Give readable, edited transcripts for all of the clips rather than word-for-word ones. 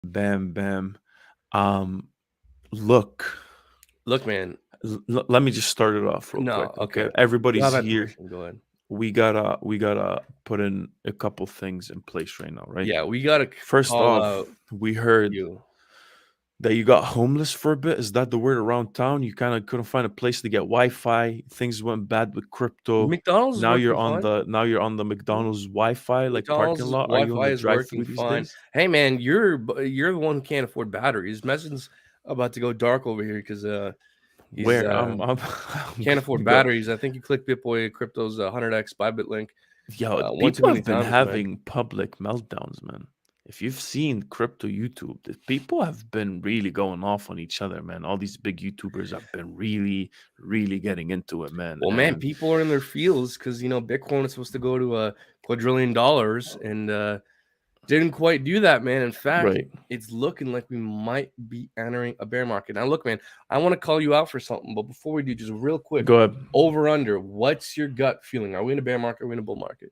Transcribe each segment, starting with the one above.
Bam, bam. Um, look, Look, man. let me just start it off real No, quick, okay. okay? You have Everybody's that here. permission. Go ahead. We gotta put in a couple things in place right now, right? Yeah, we gotta First call off, out we heard you. that you got homeless for a bit. Is that the word around town? You kind of couldn't find a place to get Wi-Fi. Things went bad with crypto. McDonald's is Now you're working on fine. the McDonald's Wi-Fi like parking McDonald's lot. Are you on Wi-Fi the is working drive-through these fine. days? Hey, man, you're the one who can't afford batteries. Messin's about to go dark over here because he's Where I'm can't afford gonna go. batteries. I think you clicked Bitboy Crypto's 100x Bybit link Yo, one too people many have been times, man. having public meltdowns, man. If you've seen crypto YouTube, the people have been really going off on each other, man. All these big YouTubers have been really, really getting into it, man. Well, man, And people are in their fields because Bitcoin is supposed to go to $250 and didn't quite do that, man. In fact, right, it's looking like we might be entering a bear market. Now, look, man, I want to call you out for something, but before we do, just real quick, go ahead. over under. What's your gut feeling? Are we in a bear market? Are we in a bull market?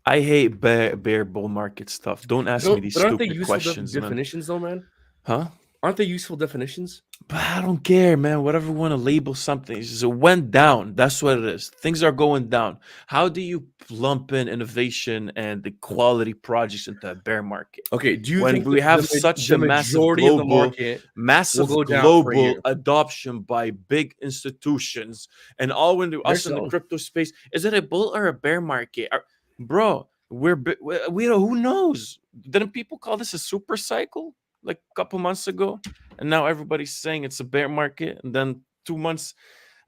I hate bear bull market stuff. Don't ask me these But aren't they stupid useful questions, man. definitions, though, man? Huh? Aren't they useful definitions? But I don't care, man. Whatever you want to label something, it's just it went down. That's what it is. Things are going down. How do you lump in innovation and the quality projects into a bear market Okay, do you when think we that have such the a massive majority of the global, market will massive go down for a global year? adoption by big institutions and all into They're us in the selling. crypto space? Is it a bull or a bear market? Bro, we don't, who knows? Didn't people call this a super cycle like a couple months ago? And now everybody's saying it's a bear market, and then 2 months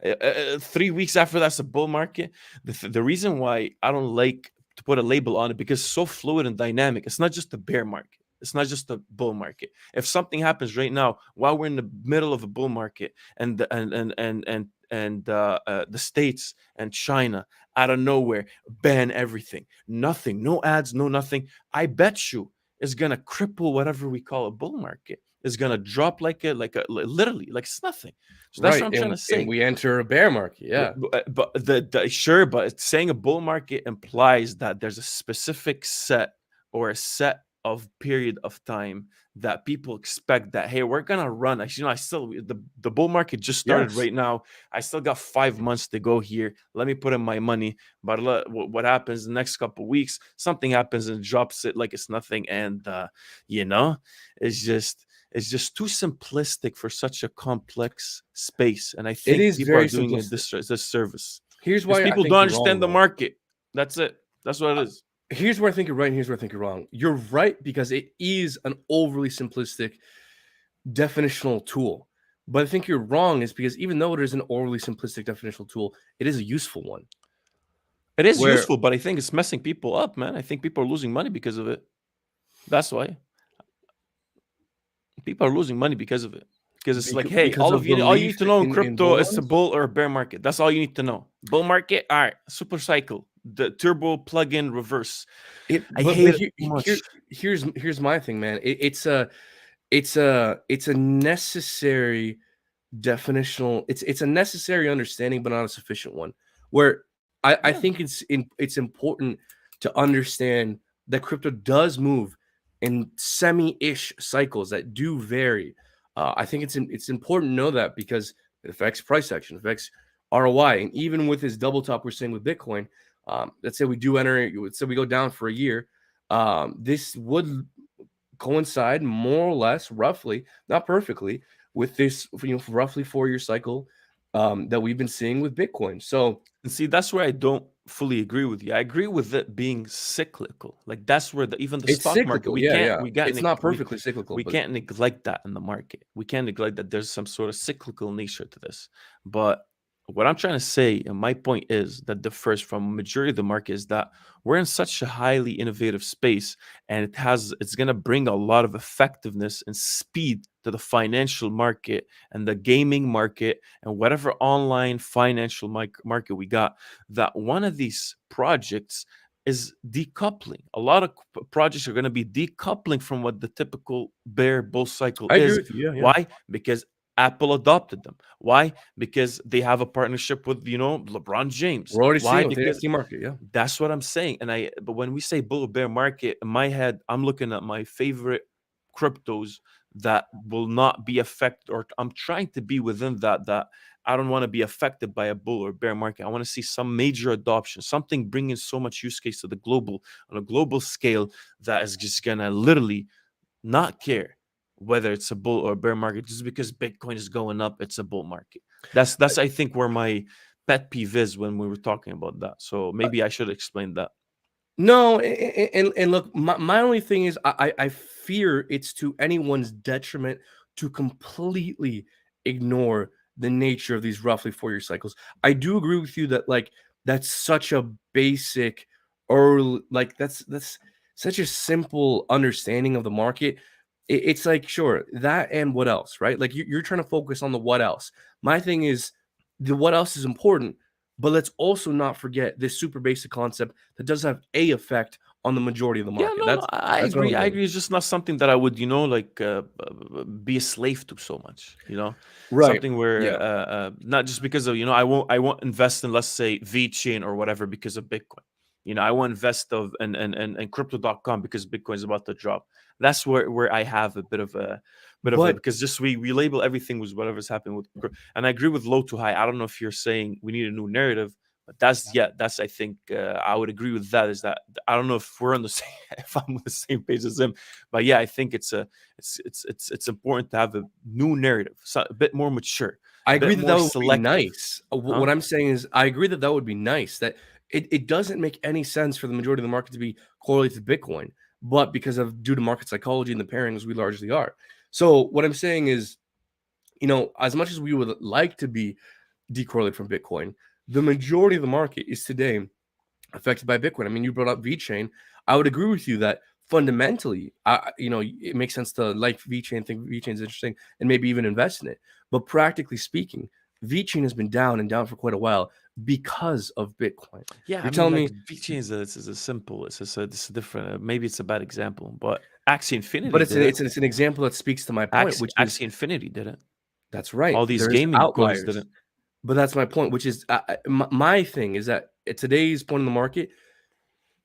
3 weeks after that's a bull market. The reason why I don't like to put a label on it because it's so fluid and dynamic. It's not just a bear market. It's not just a bull market. If something happens right now while we're in the middle of a bull market and the states and China out of nowhere ban everything, nothing, no ads, no nothing, I bet you is gonna cripple whatever we call a bull market. It's gonna drop literally like it's nothing. So that's what Right, I'm trying to and say. we enter a bear market. Yeah. But the sure, but saying a bull market implies that there's a specific set or a set of period of time that people expect that hey we're gonna run. Actually, I still the bull market just started Yes. right now. I still got 5 months to go here. Let me put in my money. But what happens the next couple weeks? Something happens and drops it like it's nothing, and you know, it's just it's too simplistic for such a complex space. And I It think is people are very doing a simplistic. disservice Here's because why I people think don't you're wrong, understand the though. market. That's it. That's what it is. Here's where I think you're right, and here's where I think you're wrong. You're right because it is an overly simplistic definitional tool. But I think you're wrong is because even though it is an overly simplistic definitional tool, it is a useful one. It is Where useful, but I think it's messing people up, man. I think people are losing money because of it. That's why people are losing money because of it. Because it's like, hey, because of all you belief need to know in in crypto bull is a runs. bull or a bear market. That's all you need to know. Bull market, all right, super cycle, the turbo plug-in reverse. I hate But it so much. here's my thing, man. It's a necessary definitional. It's a necessary understanding, but not a sufficient one. Where I Yeah. think it's important to understand that crypto does move in semi-ish cycles that do vary. I think it's important to know that because it affects price action, affects ROI, and even with this double top we're seeing with Bitcoin, let's say we do enter, let's say we go down for a year, this would coincide more or less, roughly, not perfectly, with this roughly 4-year cycle that we've been seeing with Bitcoin. So And see, that's where I don't fully agree with you. I agree with it being cyclical. Like that's where even the it's stock market, cyclical. Yeah, yeah. It's not we perfectly cyclical, we but can't neglect that in the market. We can't neglect that there's some sort of cyclical nature to this. But what I'm trying to say, and my point is that differs from majority of the market is that we're in such a highly innovative space, and it's gonna bring a lot of effectiveness and speed to the financial market and the gaming market and whatever online financial market we got, that one of these projects is decoupling. A lot of projects are going to be decoupling from what the typical bear bull cycle I agree is. with you. Yeah, yeah. Why? Because Apple adopted them. Why? Because they have a partnership with, LeBron James. We're already Why? seeing it with the Because NFT market. Yeah. that's what I'm saying. But when we say bull bear market, in my head, I'm looking at my favorite cryptos that will not be affected, or I'm trying to be within that I don't want to be affected by a bull or bear market. I want to see some major adoption, something bringing so much use case to the global on a global scale that is just gonna literally not care whether it's a bull or bear market. Just because Bitcoin is going up, it's a bull market. That's I think where my pet peeve is when we were talking about that. So maybe I should explain that. No, and look, my only thing is I fear it's to anyone's detriment to completely ignore the nature of these roughly 4-year cycles. I do agree with you that like that's such a basic or like that's such a simple understanding of the market. It's like sure that and what else, right? Like you're trying to focus on the what else. My thing is the what else is important, but let's also not forget this super basic concept that does have a effect on the majority of the Yeah, market. no, I That's what agree. I'm I saying. agree. It's just not something that I would, like, be a slave to so much. Right. Something where, Yeah. not just because of, I won't invest in, let's say, V chain or whatever because of Bitcoin. I won't invest of in crypto.com because Bitcoin is about to drop. That's where I have a bit of a But because just we label everything with whatever's happening with, and I agree with low to high. I don't know if you're saying we need a new narrative, but that's I think I would agree with that. Is that I don't know if we're on the same if I'm on the same page as him, but yeah, I think it's important to have a new narrative, so a bit more mature, I a agree bit that more that would be selective, nice. huh? What I'm saying is I agree that that would be nice. That it doesn't make any sense for the majority of the market to be correlated to Bitcoin, but because of due to market psychology and the pairings, we largely are. So what I'm saying is, as much as we would like to be decorrelated from Bitcoin, the majority of the market is today affected by Bitcoin. I mean, you brought up VeChain. I would agree with you that fundamentally, it makes sense to like VeChain, think VeChain is interesting, and maybe even invest in it. But practically speaking, VeChain has been down and down for quite a while because of Bitcoin. Yeah, I You're mean, telling like me, VeChain is a simple. It's a different. Maybe it's a bad example, but Axie but Infinity it's did it. it's an example that speaks to my point, which is Axie Infinity did it. that's right. All these There's gaming coins did outliers, it. but that's my point, which is my thing is that at today's point in the market,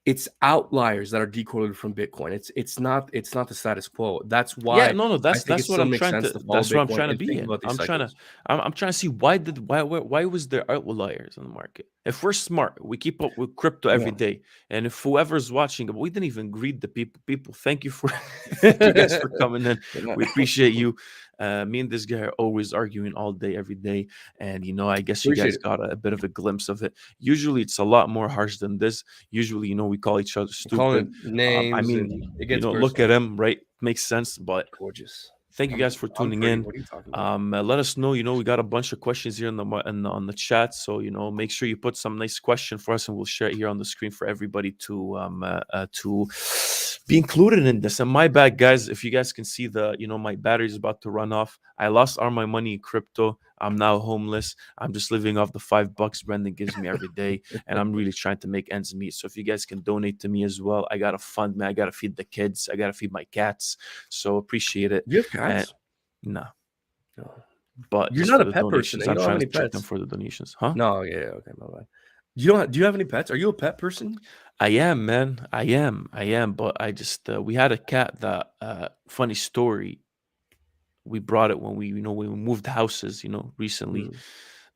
it's outliers that are decorrelated from Bitcoin. It's not the status quo. That's Yeah, why no, I think it that's what still I'm makes trying sense to to follow that's what I'm Bitcoin trying to and be think in. about these cycles. I'm trying to see why was there outliers in the market? If we're smart, we keep up with crypto every Yeah. day. And if whoever's watching, we didn't even greet the people. People, thank you for thank you guys for coming in. Yeah. We appreciate you. Me and this guy are always arguing all day, every day. And I guess you Appreciate guys it. got a bit of a glimpse of it. Usually it's a lot more harsh than this. Usually, we call each other I'm calling it stupid. I names mean, and it gets look at personal. him, right? Makes sense, but Gorgeous. thank you guys for I'm tuning pretty. in. What are you talking about? Let us know. We got a bunch of questions here on the chat. So make sure you put some nice question for us, and we'll share it here on the screen for everybody to be included in this. And my bad, guys, if you guys can see my battery's about to run off. I lost all my money in crypto. I'm now homeless. I'm just living off the $5 Brendan gives me every day, and I'm really trying to make ends meet. So if you guys can donate to me as well, I gotta fund me. I gotta feed the kids. I gotta feed my cats. So appreciate it. Do you have And cats? no, No. but You're just not for a the pet person. donations, You I'm don't have trying any to trick them pets. for the donations, huh? No. Yeah. Okay. My bad. Do you have any pets? Are you a pet person? I am, man. I am. But I just we had a cat that funny story. We brought it when we moved houses, recently. Mm.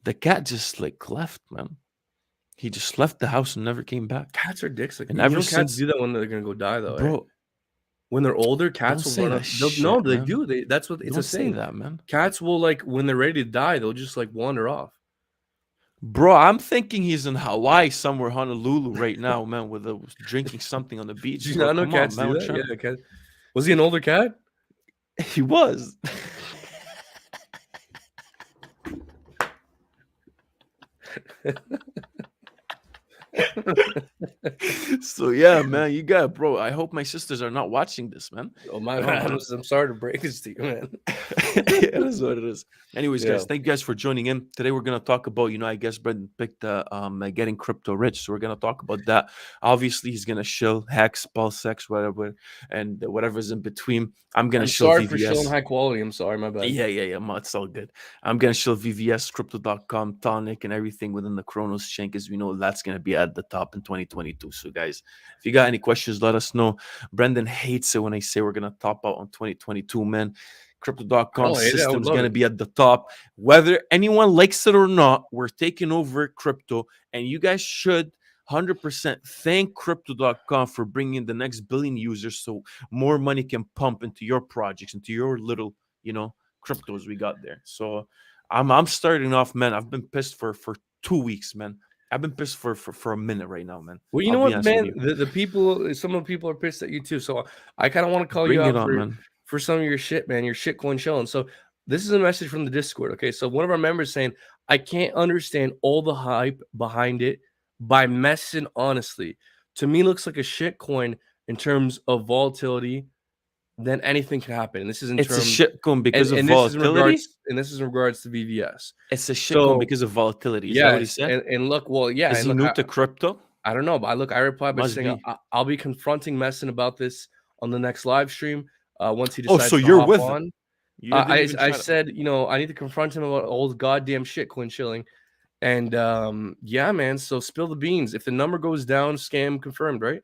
The cat just like left, man. He just left the house and never came back. Cats are dicks. Like And you ever know, cats since, do that when they're gonna go die, though. Eh? bro, When they're older, don't cats will say run that up. No, shit, they man. do. That's what it's a Don't say saying. that, man. Cats will like when they're ready to die, they'll just like wander off. Bro, I'm thinking he's in Hawaii somewhere, Honolulu right now, man, with drinking something on the Do beach. you Bro, not know come on, cats man. do We're that? trying Yeah, cat. Was he an older cat? He was. So yeah, man, you got bro. I hope my sisters are not watching this, man. Oh my, I'm sorry to break this to you, man. It is what it is. Anyways, Yeah, guys, thank you guys for joining in. Today we're gonna talk about, I guess Brendan picked getting crypto rich. So we're gonna talk about that. Obviously, he's gonna shill hex, pulse sex, whatever, and whatever's in between. I'm gonna I'm shill sorry for showing VVS. high quality. I'm sorry, my bad. Yeah. It's all good. I'm gonna show VVS, crypto.com, tonic, and everything within the Chronos chain because we know that's gonna be a at the top in 2022. So, guys, if you got any questions, let us know. Brendan hates it when I say we're gonna top out on 2022, man. I Crypto.com don't hate it. I would system's love gonna it. be at the top. Whether anyone likes it or not, we're taking over crypto, and you guys should 100% thank Crypto.com for bringing the next billion users, so more money can pump into your projects, into your little, cryptos we got there. So I'm starting off, man. I've been pissed for 2 weeks, man. I've been pissed for a minute right now, man. Well, you I'll know be what, honest with man? you. The people, some of the people are pissed at you too. So I kind of want to call you Bring it out on, man. for some of your shit, man. Your shitcoin chilling. So this is a message from the Discord. Okay, so one of our members saying, I can't understand all the hype behind it by messing honestly. To me, looks like a shitcoin in terms of volatility. Then anything can happen. And this is in It's a terms, shitcoin because of and this is in volatility. regards, and this is in regards to VVS. It's a shitcoin So because of volatility. Is that what he yes, said? and look, well, yeah, Is and he look, new to crypto? I don't know, but I replied by Must saying be. I'll be confronting Messin about this on the next live stream once he Oh, so decides to you're hop with him. on. You didn't even I try to. said, I need to confront him about all the goddamn shit Quinn Chilling. And yeah, man. So spill the beans. If the number goes down, scam confirmed, right?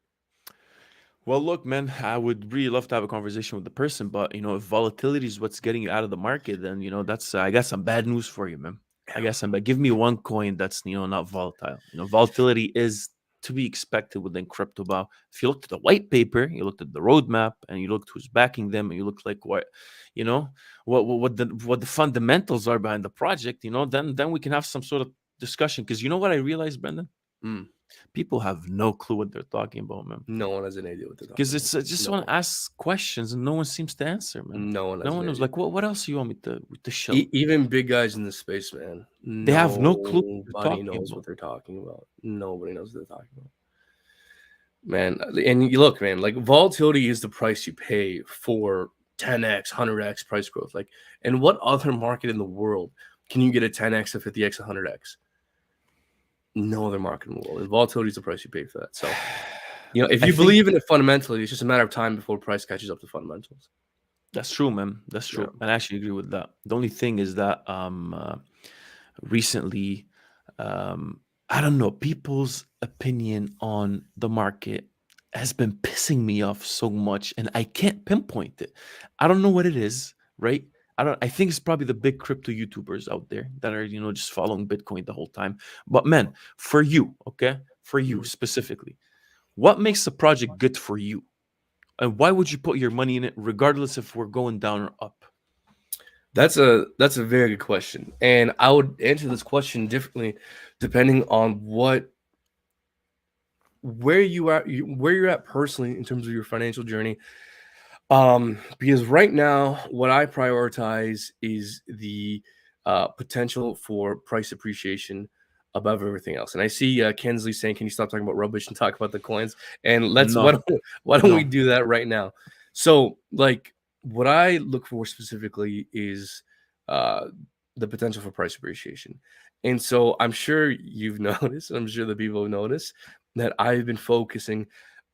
Well, look, man, I would really love to have a conversation with the person, but if volatility is what's getting you out of the market, then that's I got some bad news for you, man. I got some bad. Give me one coin that's not volatile. Volatility is to be expected within crypto. But if you looked at the white paper, you looked at the roadmap, and you looked who's backing them, and you looked like you know, what the fundamentals are behind the project, then we can have some sort of discussion. Because you know what I realized, Brendan? Mm, People have no clue what they're talking about, man. no one has an idea what they're talking Because it's about. I just No want to one. ask questions and no one seems to answer, man. No one No has one an knows. idea. Like, what else you want me to show? Even big guys in the space, man. They have no clue what they're Nobody talking knows about. what they're talking about. Nobody knows what they're talking about. Man, and you look, man, like volatility is the price you pay for 10x, 100x price growth. Like, and what other market in the world can you get a 10x, a 50x, 100x? No other market in the world. And volatility is the price you pay for that. So, if I you think believe in it fundamentally, it's just a matter of time before price catches up to fundamentals. that's true, man. That's Yeah. true. And I actually agree with that. The only thing is that recently, I don't know, people's opinion on the market has been pissing me off so much, and I can't pinpoint it. I don't know what it is, right? I think it's probably the big crypto YouTubers out there that are, just following Bitcoin the whole time. But man, for you, okay? For you Mhm. specifically, what makes a project good for you? And why would you put your money in it regardless if we're going down or up? That's a very good question. And I would answer this question differently depending on where you're at personally in terms of your financial journey. Because right now, what I prioritize is the potential for price appreciation above everything else. And I see Kensley saying, "Can you stop talking about rubbish and talk about the coins?" And let's No, why don't we no. do that right now? So, like, what I look for specifically is uh, the potential for price appreciation. And so, I'm sure you've noticed. I'm sure the people have noticed that I've been focusing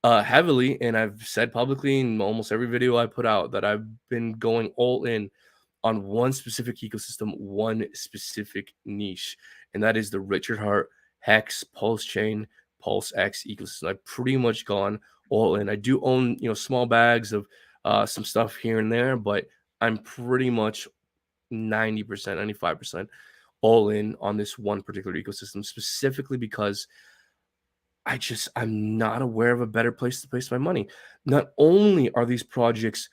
heavily, and I've said publicly in almost every video I put out that I've been going all in on one specific ecosystem, one specific niche, and that is the Richard Hart Hex Pulse Chain Pulse X ecosystem. I've pretty much gone all in. I do own small bags of some stuff here and there, but I'm pretty much 90%, 95% all in on this one particular ecosystem, specifically because I'm not aware of a better place to place my money. Not only are these projects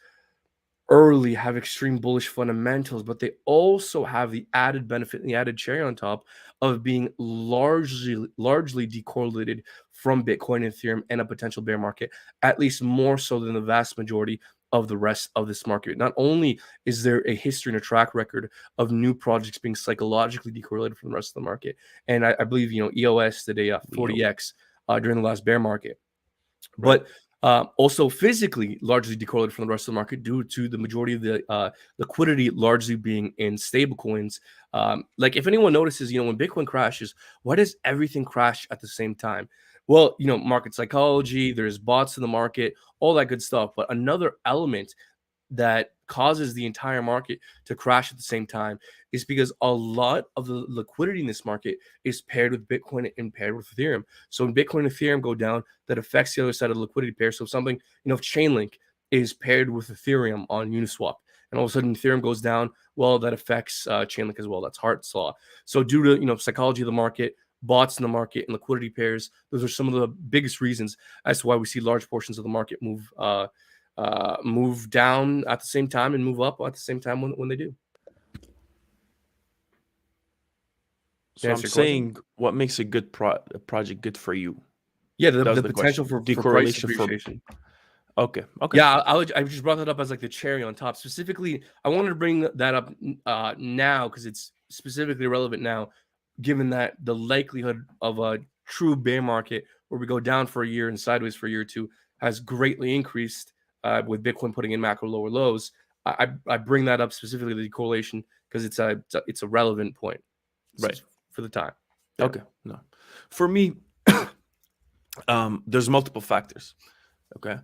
early, have extreme bullish fundamentals, but they also have the added benefit and the added cherry on top of being largely decorrelated from Bitcoin and Ethereum and a potential bear market, at least more so than the vast majority of the rest of this market. Not only is there a history and a track record of new projects being psychologically decorrelated from the rest of the market, and I believe EOS did a Yo, 40x during the last bear market, right. but also physically largely decorrelated from the rest of the market due to the majority of the liquidity largely being in stable coins. Like if anyone notices, when Bitcoin crashes, why does everything crash at the same time? Well, market psychology, there's bots in the market, all that good stuff. But another element that causes the entire market to crash at the same time is because a lot of the liquidity in this market is paired with Bitcoin and paired with Ethereum. So when Bitcoin and Ethereum go down, that affects the other side of the liquidity pair. So something, if Chainlink is paired with Ethereum on Uniswap, and all of a sudden Ethereum goes down, well, that affects Chainlink as well. That's Hart's law. So due to psychology of the market, bots in the market, and liquidity pairs, those are some of the biggest reasons as to why we see large portions of the market move down at the same time and move up at the same time when they do. So I'm saying, what makes a good project good for you? Yeah, the potential for price appreciation. Okay. Yeah, I just brought that up as like the cherry on top. Specifically, I wanted to bring that up now because it's specifically relevant now, given that the likelihood of a true bear market where we go down for a year and sideways for a year or two has greatly increased with Bitcoin putting in macro lower lows. I bring that up specifically, the correlation, because it's a relevant point, right, for the time. Yeah. Okay, no, for me, there's multiple factors. Okay,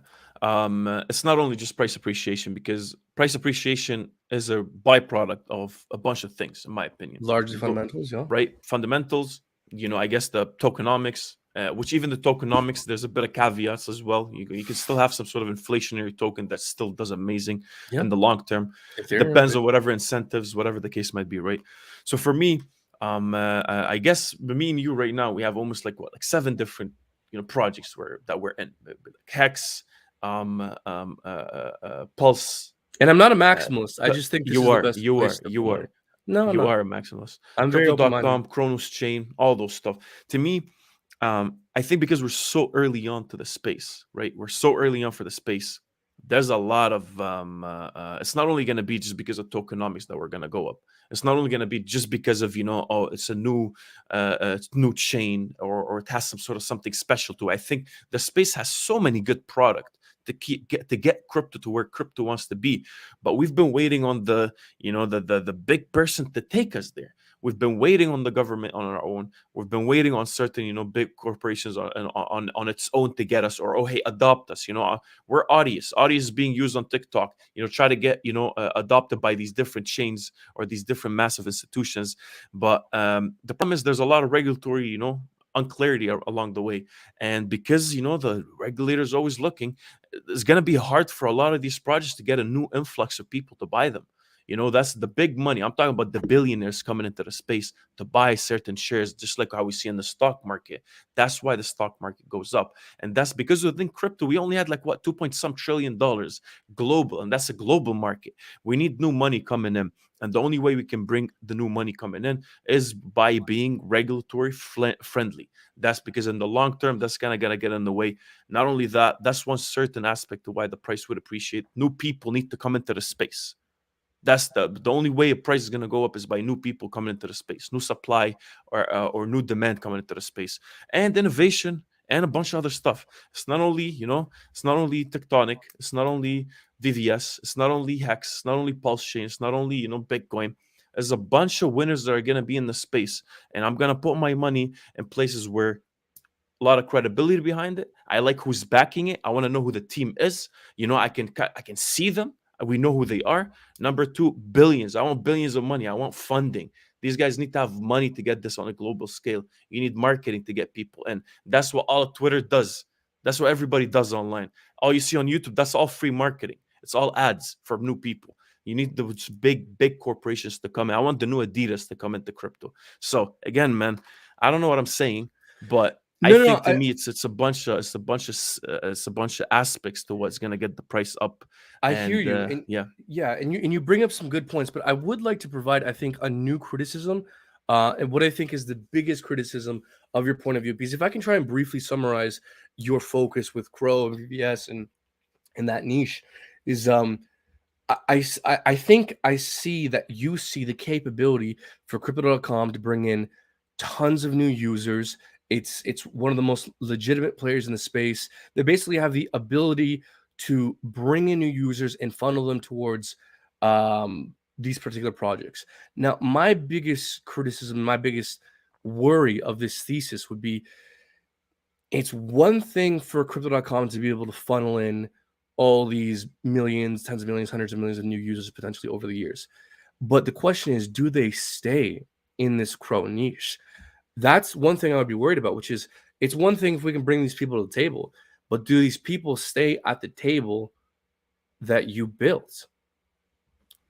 it's not only just price appreciation, because price appreciation is a byproduct of a bunch of things, in my opinion. Largely fundamentals, yeah. Right, fundamentals. I guess the tokenomics, which even the tokenomics, there's a bit of caveats as well. You can still have some sort of inflationary token that still does amazing in the long term. Depends on whatever incentives, whatever the case might be, right? So for me, I guess me and you right now, we have almost like 7 different projects that we're in, like Hex, Pulse. And I'm not a maximalist. I just think this is the best place to you are. No, you are a maximalist. I'm very open-minded. Chronos Chain, all those stuff. To me, I think because we're so early on to the space, right? We're so early on for the space. There's a lot of it's not only going to be just because of tokenomics that we're going to go up. It's not only going to be just because of it's a new chain, or it has some sort of something special to it. I think the space has so many good product to get crypto to where crypto wants to be, but we've been waiting on the big person to take us there. We've been waiting on the government on our own. We've been waiting on certain big corporations on its own to get us, or hey, adopt us. We're Audius is being used on TikTok. Try to get adopted by these different chains or these different massive institutions. But the problem is there's a lot of regulatory unclarity along the way, and because the regulator is always looking, it's going to be hard for a lot of these projects to get a new influx of people to buy them. That's the big money. I'm talking about the billionaires coming into the space to buy certain shares, just like how we see in the stock market. That's why the stock market goes up. And that's because within crypto, we only had 2 trillion global, and that's a global market. We need new money coming in. And the only way we can bring the new money coming in is by being regulatory friendly. That's because in the long term, that's kind of going to get in the way. Not only that, that's one certain aspect of why the price would appreciate. New people need to come into the space. That's the only way a price is going to go up is by new people coming into the space, new supply or new demand coming into the space, and innovation and a bunch of other stuff. It's not only it's not only Tectonic, it's not only VVS, it's not only Hex, it's not only Pulse Chain, it's not only Bitcoin. There's a bunch of winners that are going to be in the space, and I'm going to put my money in places where a lot of credibility behind it. I like who's backing it. I want to know who the team is. I can see them. We know who they are. Number 2, billions. I want billions of money. I want funding. These guys need to have money to get this on a global scale. You need marketing to get people in. That's what all of Twitter does. That's what everybody does online. All you see on YouTube, that's all free marketing. It's all ads for new people. You need those big corporations to come in. I want the new Adidas to come into crypto. So again, man, I don't know what I'm saying, but I think to me it's a bunch of aspects to what's gonna get the price up. I hear you. And you bring up some good points, but I would like to provide, I think, a new criticism, and what I think is the biggest criticism of your point of view. Because if I can try and briefly summarize your focus with Crow and VVS and that niche, is I think I see that you see the capability for Crypto.com to bring in tons of new users. It's one of the most legitimate players in the space. They basically have the ability to bring in new users and funnel them towards these particular projects. Now, my biggest criticism, my biggest worry of this thesis would be, it's one thing for Crypto.com to be able to funnel in all these millions, tens of millions, hundreds of millions of new users potentially over the years. But the question is, do they stay in this crow niche? That's one thing I would be worried about, which is it's one thing if we can bring these people to the table, but do these people stay at the table that you built?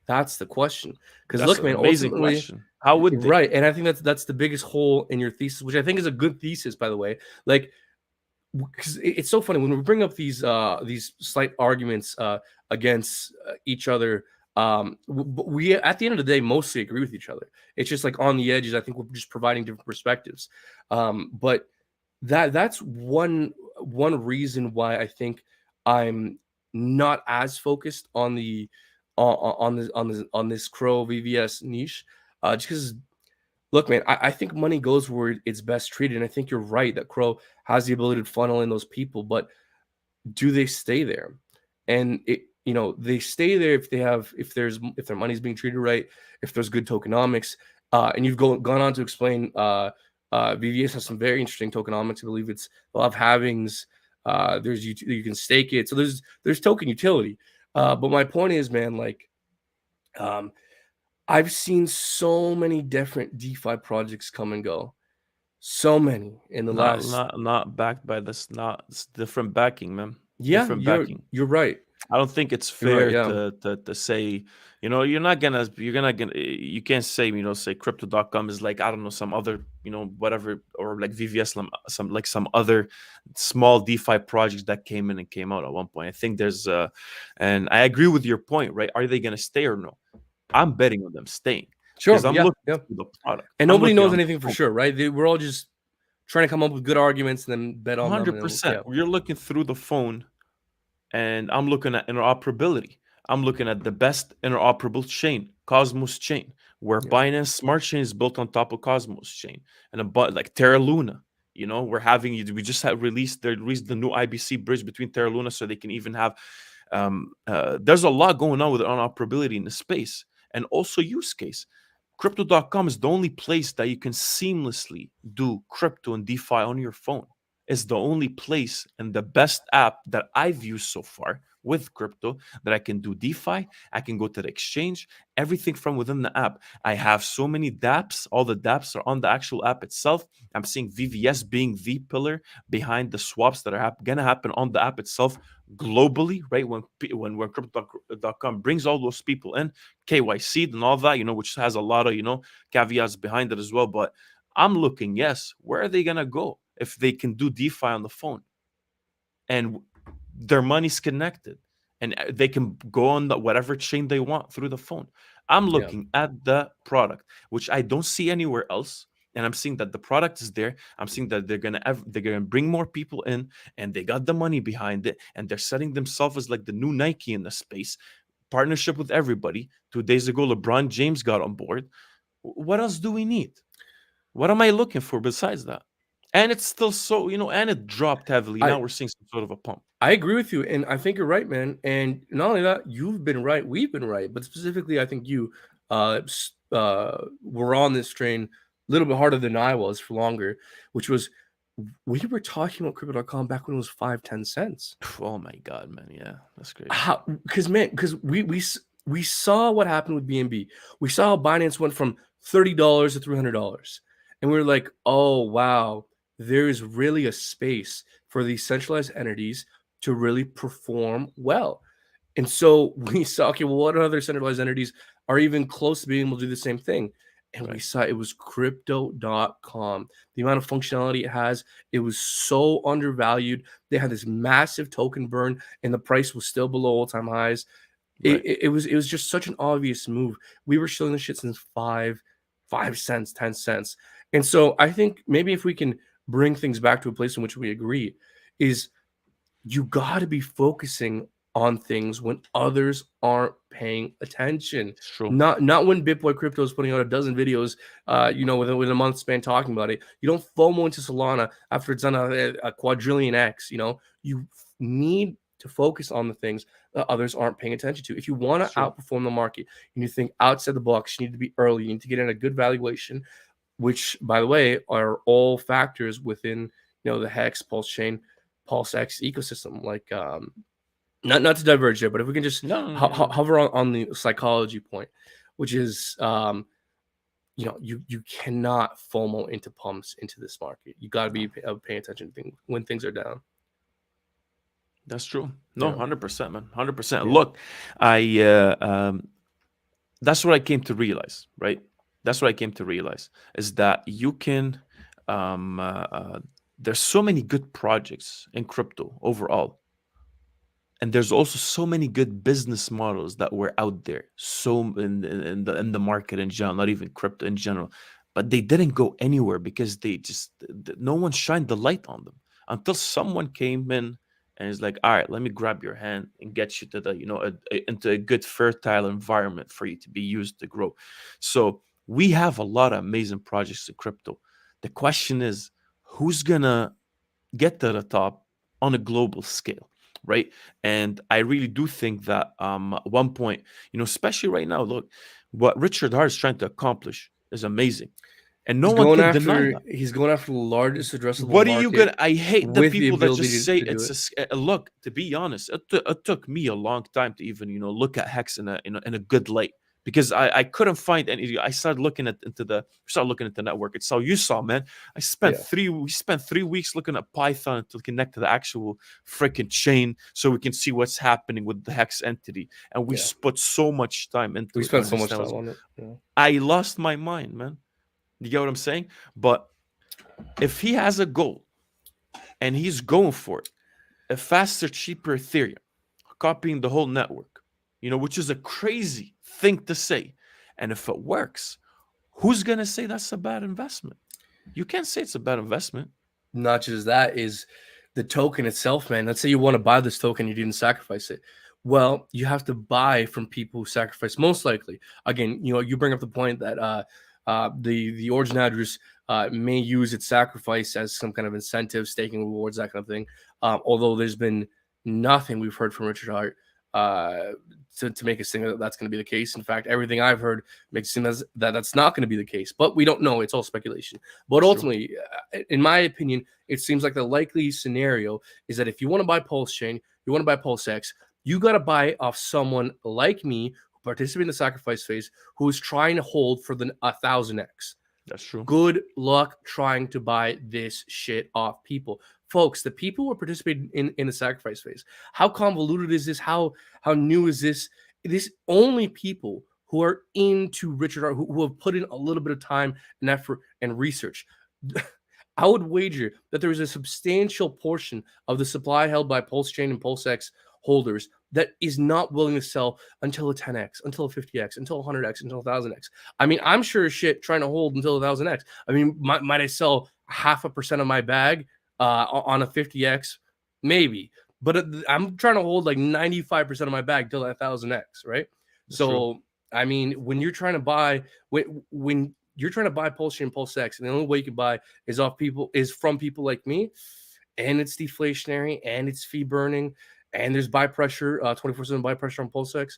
That's the question. Because That's look, an man, amazing ultimately, question. How would they? right? And I think that's the biggest hole in your thesis, which I think is a good thesis, by the way. Like, because it's so funny when we bring up these slight arguments against each other. We at the end of the day mostly agree with each other. It's just like on the edges. I think we're just providing different perspectives. But that's one reason why I think I'm not as focused on the on this crow VVS niche, just because look, man, I think money goes where it's best treated. And I think you're right that Crow has the ability to funnel in those people, but do they stay there? And they stay there if if their money's being treated right, if there's good tokenomics. And you've gone on to explain VVS has some very interesting tokenomics. I believe it's they'll have halvings. You can stake it. So there's token utility. But my point is, man, like um I've seen so many different DeFi projects come and go. So many in the Not last. not not backed by this. Not it's different backing, man. Yeah, Different you're backing. you're right. I don't think it's You're right. fair Yeah. to say, you can't say, say crypto.com is like, I don't know, some other, whatever, or like VVS, some other small DeFi projects that came in and came out at one point. I think and I agree with your point, right? Are they going to stay or no? I'm betting on them staying because Sure. I'm Yeah. looking Yeah. through the product. And I'm nobody looking knows on anything for the sure, right? We're all just trying to come up with good arguments and then bet on them. And 100%. yeah. You're looking through the phone and I'm looking at interoperability. I'm looking at the best interoperable chain, Cosmos chain, where Yeah. Binance Smart Chain is built on top of Cosmos chain, and like Terra Luna. We just had released the new IBC bridge between Terra Luna, so they can even have. There's a lot going on with interoperability in the space, and also use case. Crypto.com is the only place that you can seamlessly do crypto and DeFi on your phone. It's the only place and the best app that I've used so far with crypto that I can do DeFi. I can go to the exchange, everything from within the app. I have so many dApps. All the dApps are on the actual app itself. I'm seeing VVS being the pillar behind the swaps that are going to happen on the app itself globally, right? When crypto.com brings all those people in, KYC and all that, which has a lot of, caveats behind it as well. But I'm looking, yes, where are they going to go if they can do DeFi on the phone and their money's connected and they can go on whatever chain they want through the phone? I'm Yeah. looking at the product, which I don't see anywhere else. And I'm seeing that the product is there. I'm seeing that they're gonna bring more people in, and they got the money behind it, and they're setting themselves as like the new Nike in the space. Partnership with everybody. 2 days ago, LeBron James got on board. What else do we need? What am I looking for besides that? And it's still so, and it dropped heavily. I Now we're seeing some sort of a pump. I agree with you, and I think you're right, man. And not only that, you've been right, we've been right, but specifically, I think you were on this train a little bit harder than I was for longer, which was we were talking about crypto.com back when it was 5-10 cents. Oh my God, man. Yeah, that's crazy. How? Because we saw what happened with BNB. We saw how Binance went from $30 to $300, and we were like, oh wow, there is really a space for these centralized entities to really perform well. And so we saw, okay, well, what other centralized entities are even close to being able to do the same thing? And we Right. saw it was crypto.com. The amount of functionality it has, it was so undervalued. They had this massive token burn, and the price was still below all-time highs. Right. It was just such an obvious move. We were shilling this shit since 5 cents, 10 cents. And so I think maybe if we can bring things back to a place in which we agree, is you got to be focusing on things when others aren't paying attention. It's true. Not when BitBoy Crypto is putting out a dozen videos, within a month span talking about it. You don't FOMO into Solana after it's done a quadrillion X. You need to focus on the things that others aren't paying attention to. If you want It's to true. outperform the market, you need to think outside the box. You need to be early. You need to get in a good valuation, which, by the way, are all factors within the Hex, Pulse Chain, Pulse X ecosystem. Like not to diverge there, but if we can just No, no, no, no. hover on the psychology point, which is you cannot FOMO into pumps into this market. You got to be paying attention to things when things are down. That's true. No, Yeah, 100%, man. 100%. yeah. Look, I that's what I came to realize, right? That's what I came to realize is that you can um uh, uh, there's so many good projects in crypto overall, and there's also so many good business models that were out there, so in the market in general, not even crypto in general, but they didn't go anywhere because they just no one shined the light on them until someone came in and is like, all right, let me grab your hand and get you to the into a good fertile environment for you to be used to grow. So we have a lot of amazing projects in crypto. The question is, who's gonna get to the top on a global scale, right? And I really do think that at one point, especially right now, look, what Richard Hart is trying to accomplish is amazing, and no one can deny that. He's going after the largest addressable What are you market gonna? I hate the with the people that ability just say to do it's it. look. To be honest, it took me a long time to even look at Hex in a good light, because I couldn't find any. I started looking at the network. It's how you saw, man. Yeah, We spent 3 weeks looking at Python to connect to the actual freaking chain so we can see what's happening with the Hex entity, and we yeah. put so much time into We it to spent so much understand time what's. on it. Yeah. I lost my mind, man. You get what I'm saying? But if he has a goal and he's going for it, a faster, cheaper Ethereum, copying the whole network, which is a crazy thing to say. And if it works, who's going to say that's a bad investment? You can't say it's a bad investment. Not just that, is the token itself, man. Let's say you want to buy this token, you didn't sacrifice it. Well, you have to buy from people who sacrifice. Most likely, again, you bring up the point that the origin address may use its sacrifice as some kind of incentive, staking rewards, that kind of thing. Although there's been nothing we've heard from Richard Hart uh, to make us think that that's going to be the case. In fact, everything I've heard makes it seem as that that's not going to be the case. But we don't know; it's all speculation. But It's true. ultimately, in my opinion, it seems like the likely scenario is that if you want to buy Pulse Chain, you want to buy Pulse X, you got to buy off someone like me who participated in the sacrifice phase, who is trying to hold for the 1000x. That's true. Good luck trying to buy this shit off people. Folks, the people who are participating in the sacrifice phase, how convoluted is this? How new is this? This only people who are into Richard Art, who have put in a little bit of time and effort and research. I would wager that there is a substantial portion of the supply held by Pulse Chain and PulseX holders that is not willing to sell until a 10x, until a 50x, until a 100x, until a 1000x. I mean, I'm sure as shit trying to hold until a 1000x. I mean, might I sell 0.5% of my bag on a 50x? Maybe. But I'm trying to hold like 95% of my bag till that 1000x, right? That's true. So, I mean, when you're trying to buy, when you're trying to buy Pulse Chain, PulseX, and the only way you can buy is from people like me, and it's deflationary, and it's fee burning, and there's buy pressure, 24/7 buy pressure on PulseX.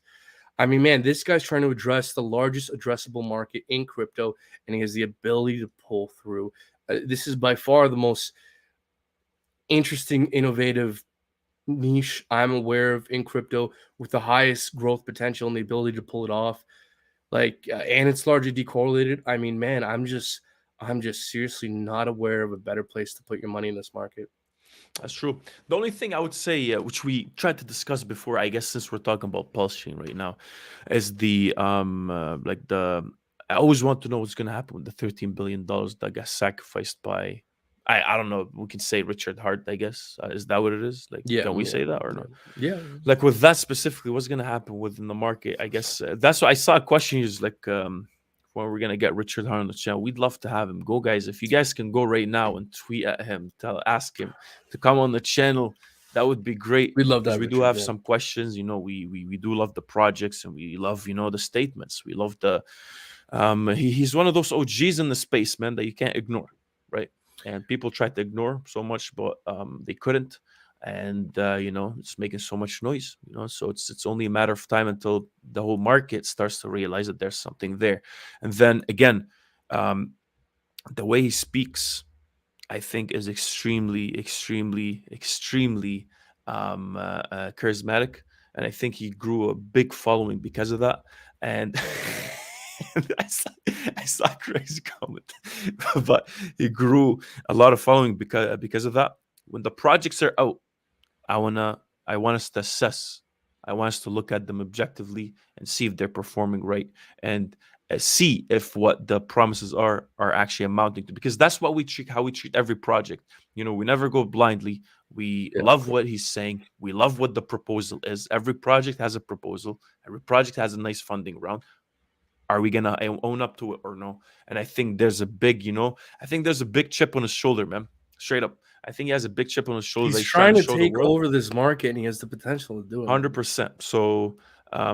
I mean, man, this guy's trying to address the largest addressable market in crypto, and he has the ability to pull through. This is by far the most interesting, innovative niche I'm aware of in crypto, with the highest growth potential and the ability to pull it off. And it's largely decorrelated. I mean, man, I'm just seriously not aware of a better place to put your money in this market. That's true. The only thing I would say, which we tried to discuss before, I guess, since we're talking about Pulse Chain right now, is the like the. I always want to know what's going to happen with the $13 billion that got sacrificed by. I don't know. We can say Richard Hart. I guess is that what it is? Like, Yeah, can we yeah, say that or yeah, not? yeah. Like with that specifically, what's going to happen within the market? I guess that's what I saw. A question is like, when we're gonna get Richard Hart on the channel. We'd love to have him. Go, guys! If you guys can go right now and tweet at him, ask him to come on the channel, that would be great. We'd love Because that, we do Richard. have Yeah, some questions. We do love the projects, and we love the statements. We love the he's one of those OGs in the space, man, that you can't ignore, right? And people tried to ignore so much, but they couldn't. And it's making so much noise. So it's only a matter of time until the whole market starts to realize that there's something there. And then again, um, the way he speaks, I think, is extremely, extremely, extremely charismatic, and I think he grew a big following because of that. And I saw, I saw a crazy comment, but he grew a lot of following because of that. When the projects are out, I wanna I want us to assess. I want us to look at them objectively and see if they're performing right, and see if what the promises are actually amounting to. Because that's what we treat how we treat every project. We never go blindly. We Yeah, love what he's saying. We love what the proposal is. Every project has a proposal. Every project has a nice funding round. Are we gonna own up to it or no? And I think there's a big chip on his shoulder, man. Straight up, I think he has a big chip on his shoulder that he's he's trying trying to to show the take world. over this market, and he has the potential to do it, man. 100%. So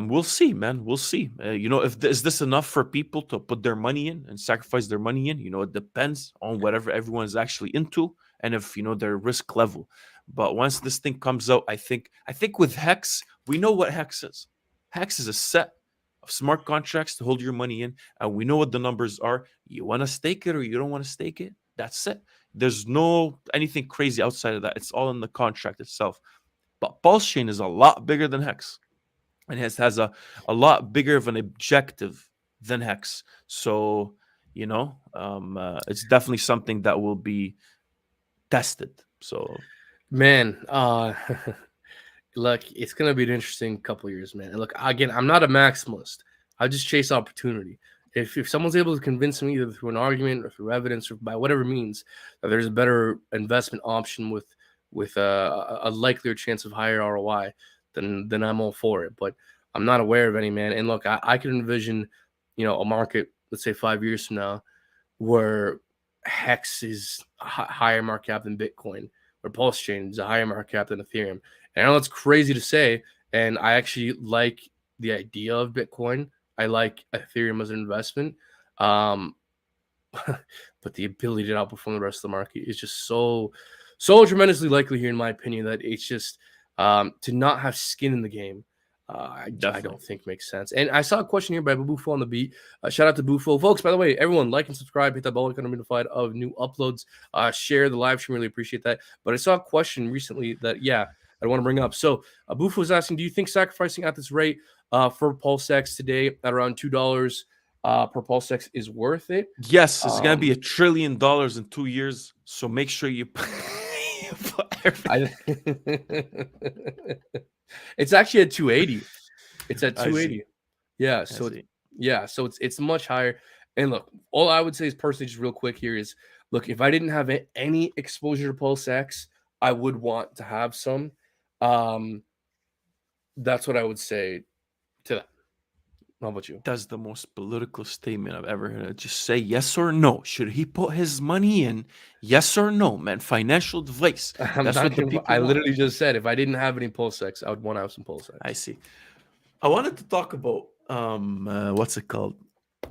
we'll see, man. We'll see. If is this enough for people to put their money in and sacrifice their money in? It depends on whatever everyone is actually into, and if their risk level. But once this thing comes out, I think with Hex, we know what Hex is. Hex is a set of smart contracts to hold your money in, and we know what the numbers are. You want to stake it or you don't want to stake it. That's it. There's no anything crazy outside of that. It's all in the contract itself. But Pulse Chain is a lot bigger than Hex, and has a lot bigger of an objective than Hex. So, it's definitely something that will be tested. So, Man, look, it's gonna be an interesting couple years, man. And look, again, I'm not a maximalist. I just chase opportunity. If someone's able to convince me either through an argument or through evidence or by whatever means that there's a better investment option with a likelier chance of higher ROI, then I'm all for it. But I'm not aware of any, man. And look, I could envision, a market, let's say 5 years from now, where Hex is a higher market cap than Bitcoin, where Pulse Chain is a higher market cap than Ethereum. And I know it's crazy to say, and I actually like the idea of Bitcoin. I like Ethereum as an investment. Um, but the ability to outperform the rest of the market is just so tremendously likely here, in my opinion, that it's just to not have skin in the game. I definitely. don't think makes sense. And I saw a question here by Bufo on the beat. Shout out to Bufo. Folks, by the way, everyone like and subscribe, hit that bell icon to be notified of new uploads. Share the live stream, really appreciate that. But I saw a question recently that, I want to bring up. So Bufo was asking, do you think sacrificing at this rate for PulseX today at around $2 per PulseX is worth it? Yes, it's gonna be $1 trillion in 2 years. So make sure you you put It's actually at 280. It's at I 280. see. Yeah, I so see. it's much higher. And look, all I would say is personally, just real quick here is, look, if I didn't have any exposure to PulseX, I would want to have some. That's what I would say to that. How about you? That's the most political statement I've ever heard. Just say yes or no. Should he put his money in? Yes or no, man. Financial advice. I'm That's not what the gonna. I people want. literally just said if I didn't have any PulseX, I would want to have some PulseX. I see. I wanted to talk about what's it called?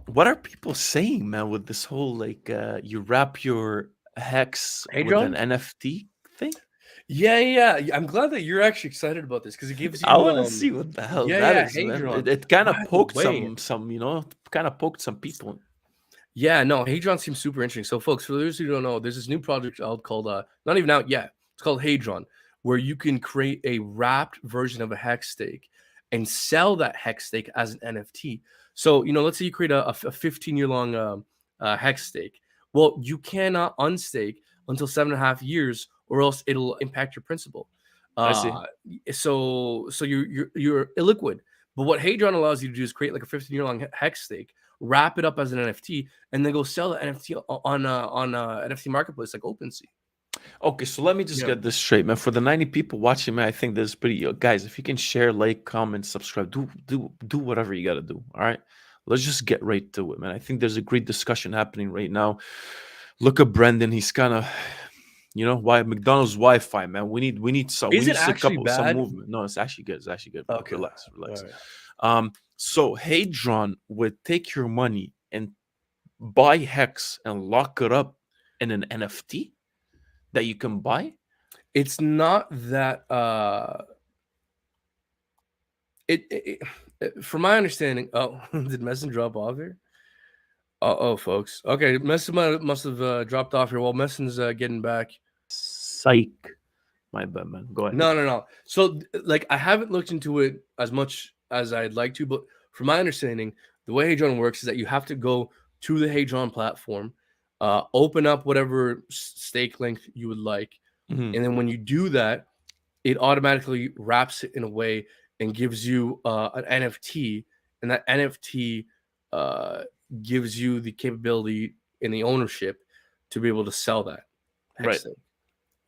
What are people saying, man, with this whole you wrap your hex with an Hadron? NFT thing? Yeah. I'm glad that you're actually excited about this because it gives I you want to see what the hell that yeah, is, man. Hadron. It kind of By the poked way, kind of poked some people. yeah, no, Hadron seems super interesting. So, folks, for those who don't know, there's this new project out called not even out yet. It's called Hadron, where you can create a wrapped version of a hex stake and sell that hex stake as an NFT. So, let's say you create a 15-year long hex stake. Well, you cannot unstake until 7.5 years, or else it'll impact your principal. I see. So you're illiquid. But what Hadron allows you to do is create like a 15-year long hex stake, wrap it up as an NFT, and then go sell the NFT on NFT marketplace like OpenSea. Okay, so let me just Yeah. get this straight, man. For the 90 people watching, man, I think this is pretty. Guys, if you can share, like, comment, subscribe, do whatever you gotta do. All right, let's just get right to it, man. I think there's a great discussion happening right now. Look at Brendan; he's kind of, why McDonald's Wi-Fi, man. We need some. Is We it need a actually couple some bad? movement. No, it's actually good. It's actually good. Bro. Okay. Relax. All right. So Hadron would take your money and buy Hex and lock it up in an NFT that you can buy. It's not that from my understanding. Oh, did Messon drop off here? Oh, folks. Okay, Messon must have dropped off here. Well, Messon's getting back. Psych. My bad, man. Go ahead. No. So, like, I haven't looked into it as much as I'd like to, but from my understanding, the way Hadron works is that you have to go to the Hadron platform, open up whatever stake length you would like, Mhm. and then when you do that, it automatically wraps it in a way and gives you an NFT, and that NFT gives you the capability and the ownership to be able to sell that Right. stake.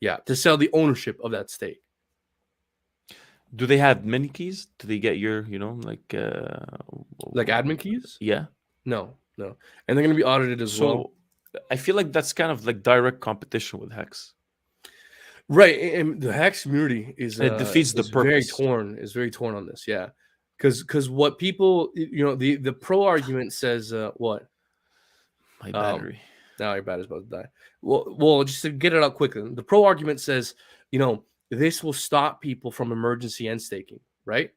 Yeah, to sell the ownership of that stake. Do they have mini keys? Do they get your, like Admin keys? yeah. No. And they're going to be audited as well. So I feel like that's kind of like direct competition with Hex. Right, and the Hex community is It defeats the very purpose. torn on this. Yeah, because what people, the pro argument says what? My battery. Now your battery's about to die. Well, just to get it out quickly, the pro argument says, this will stop people from emergency end staking, right?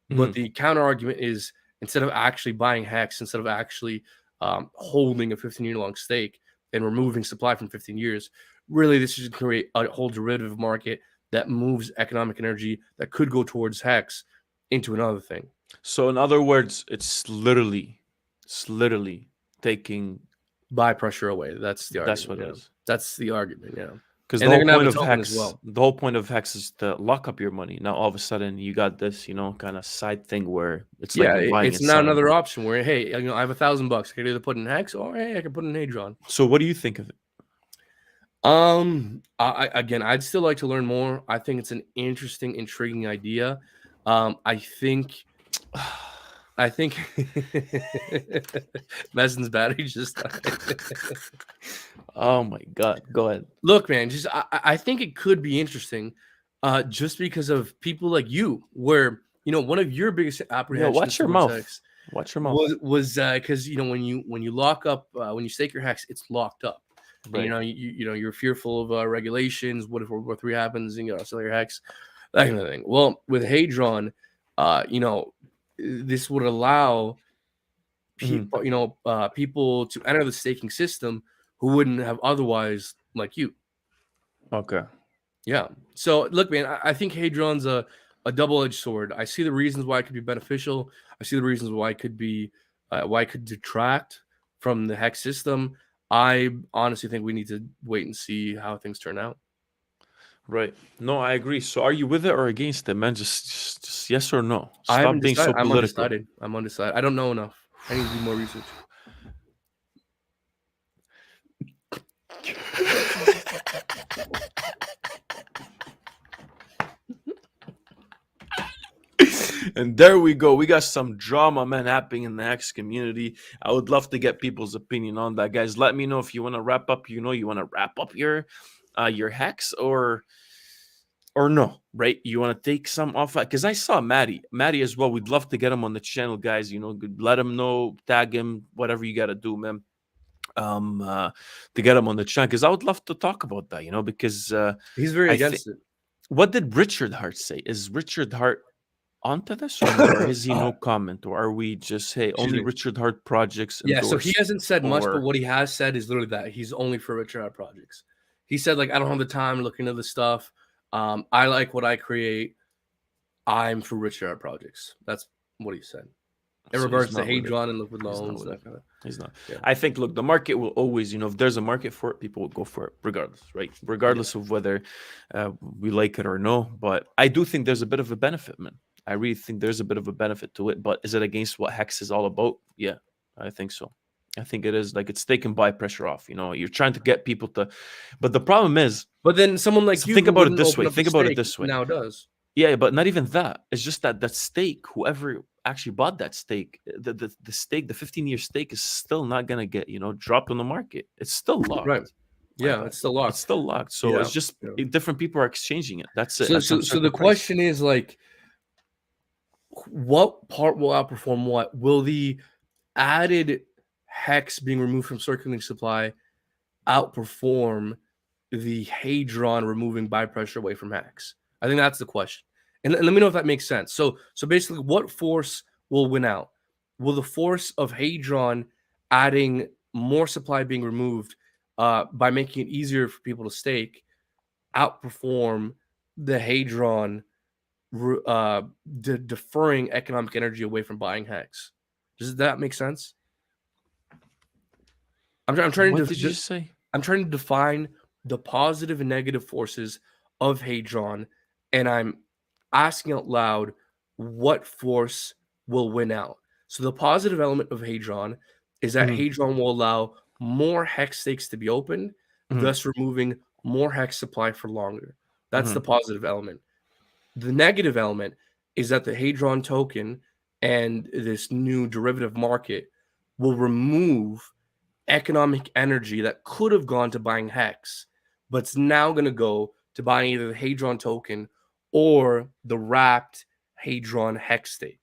But Mhm. the counter argument is, instead of actually buying Hex, instead of actually holding a 15-year long stake and removing supply from 15 years, really this is going to create a whole derivative market that moves economic energy that could go towards Hex into another thing. So in other words, it's literally taking. Buy pressure away. That's the argument. That's what it is. That's the argument. Yeah. Because And the they're whole going to have point a of token Hex, as well. the whole point of Hex is to lock up your money. Now all of a sudden you got this, kind of side thing where it's like you're buying it's and now selling. another option where, hey, I have $1,000. I could either put in Hex or, hey, I can put in Hadron. So what do you think of it? I'd still like to learn more. I think it's an interesting, intriguing idea. I think Messin's battery just died. Oh my God. Go ahead. Look, man, I think it could be interesting, just because of people like you, where one of your biggest apprehensions. Watch your towards mouth. Hex Watch your mouth. was because when you lock up, when you stake your Hex, it's locked up. Right. And, you're fearful of regulations. What if World War III happens and you gotta sell your Hex, that kind of thing. Well, with Hadron, this would allow people, people to enter the staking system who wouldn't have otherwise, like you. Okay. Yeah. So look, man, I think Hadron's a double-edged sword. I see the reasons why it could be beneficial. I see the reasons why it could be why it could detract from the Hex system. I honestly think we need to wait and see how things turn out. Right. No, I agree. So are you with it or against it, man? Just yes or no. I Stop haven't being so decided. political. I'm undecided. I don't know enough. I need to do more research. And there we go. We got some drama, man, happening in the Hex community. I would love to get people's opinion on that, guys. Let me know if you want to wrap up. You want to wrap up your Hex or no, right? You want to take some off? Because I saw Maddie as well. We'd love to get him on the channel, guys. Let him know, tag him, whatever you got to do, man. To get him on the channel, because I would love to talk about that, because He's very against it. What did Richard Hart say? Is Richard Hart onto this, or is he no comment, or are we just, hey, only Richard Hart projects endorsed? Yeah, so he hasn't said much, but what he has said is literally that he's only for Richard Hart projects. He said, like, I don't have the time to look into this stuff. I like what I create. I'm for Richard Hart projects. That's what he said. In regards to Hadron and liquid loans. He's not. Yeah. I think, look, the market will always, if there's a market for it, people will go for it regardless, right? Regardless of whether we like it or no. But I do think there's a bit of a benefit, man. I really think there's a bit of a benefit to it. But is it against what Hex is all about? Yeah, I think so. I think it is. Like, it's taking buy pressure off. You're trying to get people to. But the problem is. But then someone like you think about it this way. Think about it this way. Now does. Yeah, but not even that. It's just that stake, whoever actually bought that stake, the stake, the 15-year stake is still not gonna get, dropped on the market. It's still locked. Right. Yeah, it's still locked. It's still locked. So it's just different people are exchanging it. That's it. So the question is, like, what part will outperform what? Will the added Hex being removed from circulating supply outperform the Hadron removing buy pressure away from Hex? I think that's the question. And let me know if that makes sense. So basically, what force will win out? Will the force of Hadron adding more supply being removed by making it easier for people to stake outperform the Hadron deferring economic energy away from buying hex. Does that make sense? I'm trying What to did you say? I'm trying to define the positive and negative forces of Hadron, and I'm asking out loud what force will win out. So the positive element of Hadron is that Mhm, Hadron will allow more hex stakes to be opened, mhm, thus removing more hex supply for longer. That's the mhm. positive element. The negative element is that the Hadron token and this new derivative market will remove economic energy that could have gone to buying hex, but it's now going to go to buying either the Hadron token or the wrapped Hadron hex stake,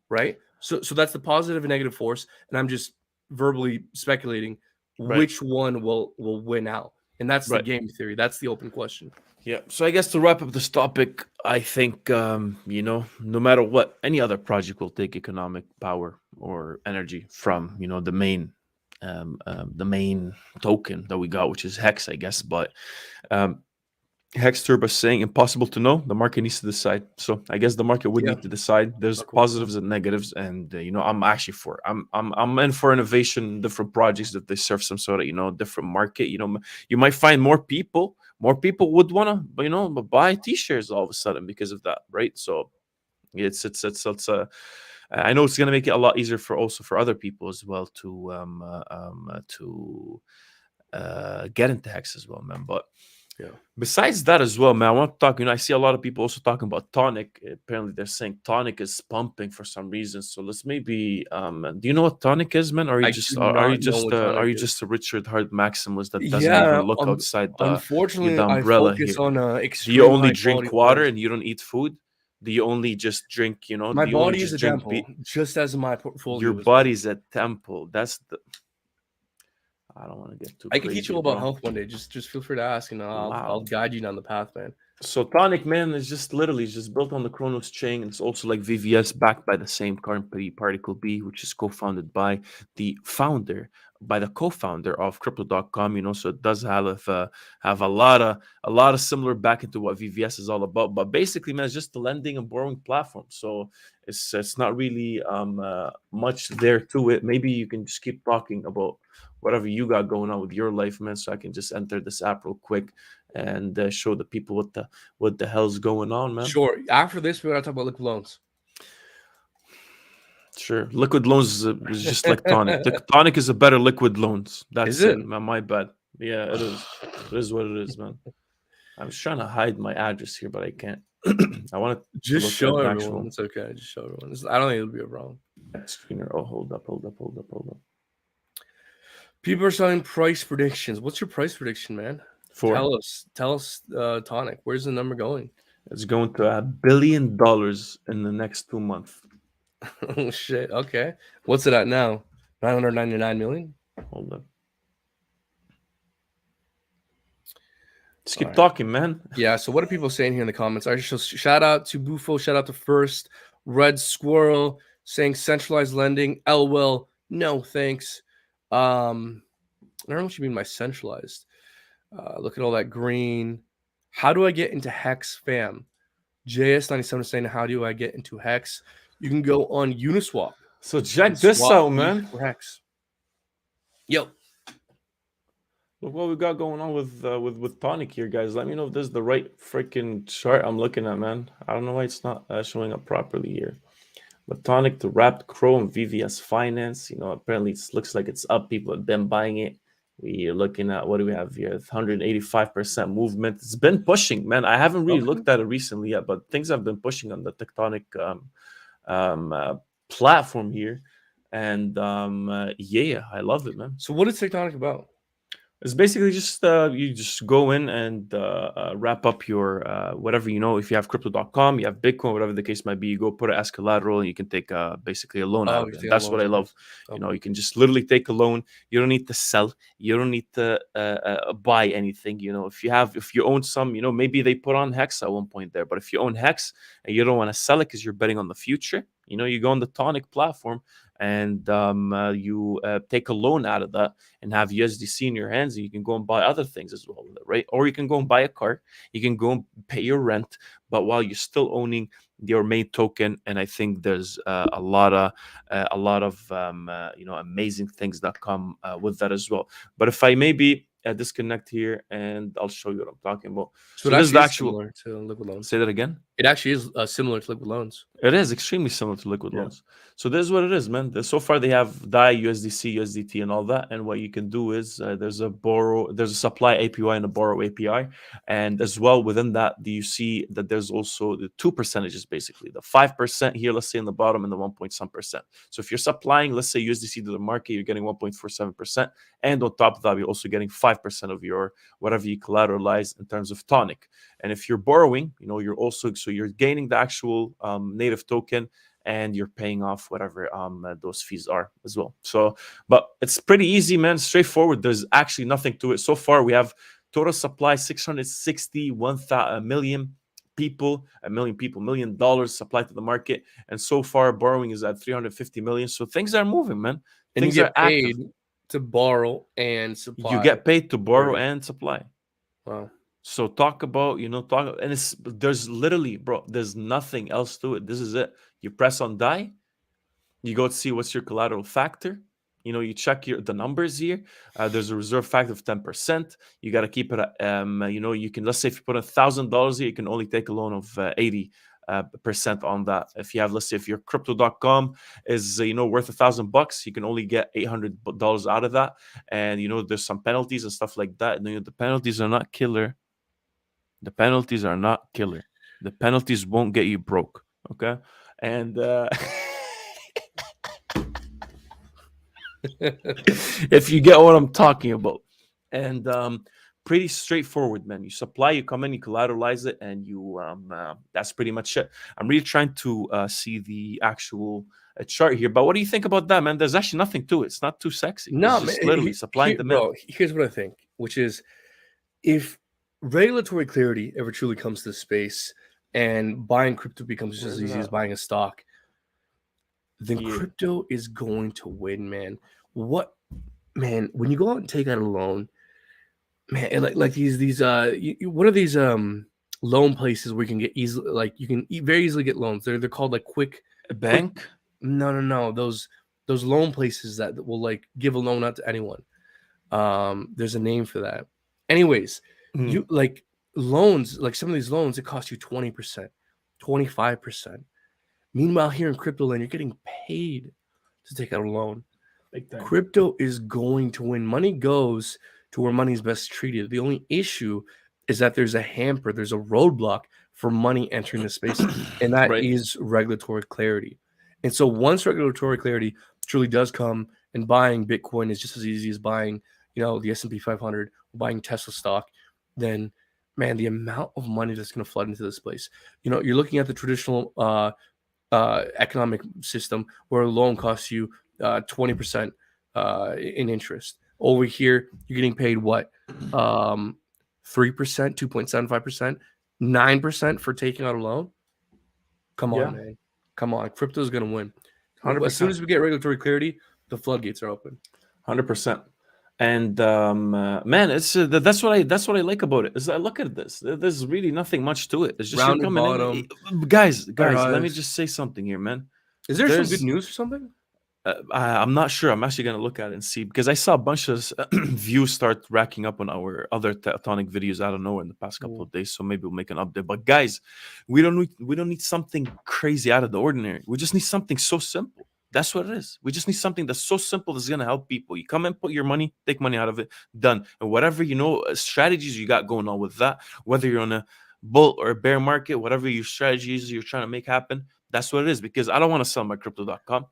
right? So that's the positive and negative force, and I'm just verbally speculating Right, which one will win out, and that's the right. game theory. That's the open question. Yeah. So I guess to wrap up this topic, I think no matter what, any other project will take economic power or energy from the main token that we got, which is Hex, I guess. But um, Hex Turbo saying impossible to know. The market needs to decide. So I guess the market would Yeah, need to decide. There's of course. positives and negatives, and I'm actually for. I'm in for innovation, different projects that they serve some sort of different market. You might find more people. More people would wanna buy T-shirts all of a sudden because of that, right? So it's. I know it's gonna make it a lot easier for other people as well to get into Hex as well, man. But Yeah. besides that as well, man, I want to talk. I see a lot of people also talking about tonic. Apparently, they're saying tonic is pumping for some reason. So let's maybe. Do you know what tonic is, man? Or I do not know what are tonic you is. just a Richard Hart maximalist that doesn't even Yeah, look outside the unfortunately, I umbrella focus here? on Do you extreme only high drink quality water players. and you don't eat food? Do you only just drink? My Do you only body is just a drink temple, beer? just as my Your portfolio as well. body's a temple. That's the. I don't want to get too I can teach you crazy, all about bro. health one day. Just feel free to ask, and I'll Wow. guide you down the path, man. So Tonic Man is just literally just built on the Chronos chain. It's also like VVS backed by the same company, Particle B, which is co-founded by the co-founder of Crypto.com. So it does have a lot of similar back into what VVS is all about. But basically, man, it's just the lending and borrowing platform. So it's not really much there to it. Maybe you can just keep talking about whatever you got going on with your life, man. So I can just enter this app real quick and show the people what the hell's going on, man. Sure. After this, we're gonna talk about liquid loans. Sure, liquid loans is just like tonic. Tonic is a better liquid loans. Is That's it? it, man. My bad. Yeah, it is. It is what it is, man. I was trying to hide my address here, but I can't. I wanted to Just look at show the everyone. actual It's okay. Just show everyone. I don't think it'll be a problem. screener. Oh, hold up. People are selling price predictions. What's your price prediction, man? Four. Tell us, Tonic. Where's the number going? It's going to $1 billion in the next 2 months. Oh shit. Okay. What's it at now? 999 million. Hold up. Just All keep right. talking, man. Yeah. So what are people saying here in the comments? I just shout out to Bufo. Shout out to First Red Squirrel saying centralized lending. LOL. No thanks. I don't know what you mean by centralized. Look at all that green. How do I get into Hex, fam? JS97 is saying, how do I get into Hex? You can go on Uniswap So and check this swap out, ETH man. for Hex. Yo. Look what we got going on with Tonic here, guys. Let me know if this is the right freaking chart I'm looking at, man. I don't know why it's not showing up properly here. But Tonic to wrapped Crow and VVS Finance. Apparently it looks like it's up. People have been buying it. We're looking at what do we have here? 185% movement. It's been pushing, man. I haven't really Okay. looked at it recently yet, but things have been pushing on the Tectonic platform here. And yeah, I love it, man. So what is Tectonic about? It's basically just you just go in and wrap up your whatever if you have crypto.com, you have Bitcoin, whatever the case might be, you go put it as collateral and you can take basically a loan out Oh, of you're it. And taking that's what loans. I love. Okay. You can just literally take a loan. You don't need to sell. You don't need to buy anything. If you own some, maybe they put on Hex at one point there. But if you own Hex and you don't want to sell it because you're betting on the future, you go on the Tonic platform and you take a loan out of that and have USDC in your hands, and you can go and buy other things as well with it, right? Or you can go and buy a car, you can go and pay your rent, but while you're still owning your main token. And I think there's a lot of amazing things that come with that as well. But if I maybe disconnect here, and I'll show you what I'm talking about. So it So this is the actually is actual. similar to liquid loans. Say that again. It actually is similar to liquid loans. It is extremely similar to liquid Yeah. loans. So this is what it is, man. So far they have DAI, USDC, USDT, and all that. And what you can do is there's a supply API and a borrow API, and as well within that, do you see that there's also the two percentages, basically the 5% here, let's say in the bottom, and the 1 point some percent. So if you're supplying, let's say USDC to the market, you're getting 1.47%, and on top of that, you're also getting 5% of your whatever you collateralize in terms of tonic. And if you're borrowing, you're also you're gaining the actual native token, and you're paying off whatever those fees are as well. So, but it's pretty easy, man. Straightforward. There's actually nothing to it. So far, we have total supply 661 million people, $1 million supplied to the market, and so far borrowing is at 350 million. So things are moving, man. And Things you are get active. paid to borrow and supply. You get paid to borrow Right. and supply. Wow. So talk about, and there's literally, bro, there's nothing else to it. This is it. You press on DAI, you go to see what's your collateral factor. You check the numbers here. There's a reserve factor of 10%. You got to keep it at, you can, let's say if you put $1,000 here, you can only take a loan of 80% on that. If you have, let's say if your crypto.com is, worth $1,000, you can only get $800 out of that. And, there's some penalties and stuff like that. And, the penalties are not killer. The penalties are not killer. The penalties won't get you broke. Okay. And if you get what I'm talking about. And pretty straightforward, man. You supply, you come in, you collateralize it, and you that's pretty much it. I'm really trying to see the actual chart here. But what do you think about that, man? There's actually nothing to it. It's not too sexy. No, It's just man, literally supply and demand. bro, here's what I think, which is if regulatory clarity ever truly comes to space and buying crypto becomes just as easy as buying a stock, then crypto is going to win, man. Man, when you go out and take out a loan, man, like these what are these loan places where you can get easily, like you can very easily get loans? They're called like quick bank. No, those loan places that will like give a loan out to anyone. There's a name for that. Anyways, you like loans, like some of these loans, it costs you 20%, 25%. Meanwhile, here in crypto land, you're getting paid to take out a loan. Crypto is going to win. Money goes to where money is best treated. The only issue is that there's a hamper, there's a roadblock for money entering the space, and that is regulatory clarity. And so once regulatory clarity truly does come, and buying Bitcoin is just as easy as buying, the S&P 500, buying Tesla stock, then, man, the amount of money that's going to flood into this place. You're looking at the traditional economic system where a loan costs you 20% in interest. Over here, you're getting paid what? 3%, 2.75%, 9% for taking out a loan. Come on, man. Come on. Crypto is going to win. 100%. As soon as we get regulatory clarity, the floodgates are open. 100%. And man, it's that's what I like about it. Is I look at this. There's really nothing much to it. It's just rounded you're coming bottom. Guys, let me just say something here, man. Is there some good news or something? I'm not sure. I'm actually gonna look at it and see, because I saw a bunch of views start racking up on our other tectonic videos out of nowhere in the past couple of days. So maybe we'll make an update. But guys, we don't need something crazy out of the ordinary. We just need something so simple. That's what it is. We just need something that's so simple that's going to help people. You come and put your money, take money out of it, done. And whatever, strategies you got going on with that, whether you're on a bull or a bear market, whatever your strategies you're trying to make happen, that's what it is. Because I don't want to sell my crypto.com,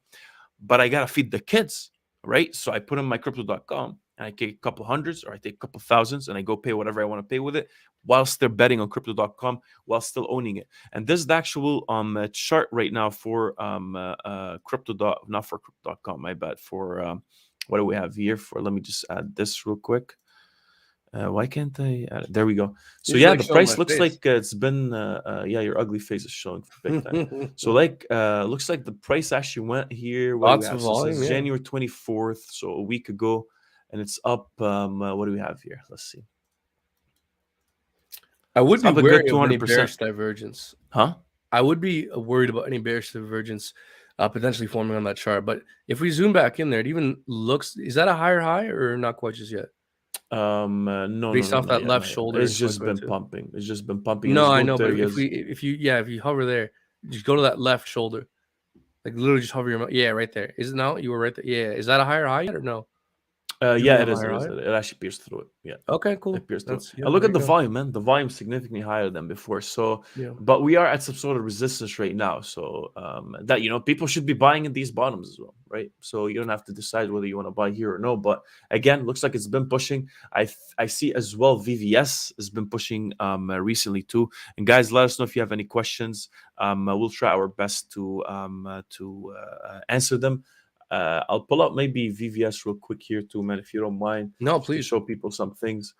but I got to feed the kids, right? So I put in my crypto.com and I take a couple hundreds or I take a couple thousands and I go pay whatever I want to pay with it, whilst they're betting on crypto.com while still owning it. And this is the actual chart right now for crypto. Not for crypto.com, my bad. For what do we have here? Let me just add this real quick. Why can't I? There we go. So Usually yeah, like the showing price my looks face. like it's been yeah, your ugly face is showing big time. So like looks like the price actually went here. What do we Lots of have? So it volume, says yeah. January 24th, so a week ago, and it's up. What do we have here? Let's see. I would It's be up a good wary of any 200%. bearish divergence. Huh? I would be worried about any bearish divergence potentially forming on that chart. But if we zoom back in there, it even looks, is that a higher high or not quite just yet? No, no, Based no, off not that yet, left not yet. shoulder in It's just been 2022. pumping. It's just been pumping. No, As I gold know, but if areas. we, if you hover there, just go to that left shoulder, like literally just hover your mouse. Yeah, right there. Is it now? You were right there. Yeah. Is that a higher high yet or no? Do we Yeah, have it a is. It higher is. high? It actually pierced through it. Yeah. Okay, It cool. appears to it. That's, yeah, And look there at you the go. volume, man. The volume significantly higher than before. So, but we are at some sort of resistance right now. So that people should be buying in these bottoms as well, right? So you don't have to decide whether you want to buy here or no. But again, looks like it's been pushing. I see as well. VVS has been pushing recently too. And guys, let us know if you have any questions. We'll try our best to answer them. I'll pull up maybe VVS real quick here too, man, if you don't mind, No, just to please. show people some things.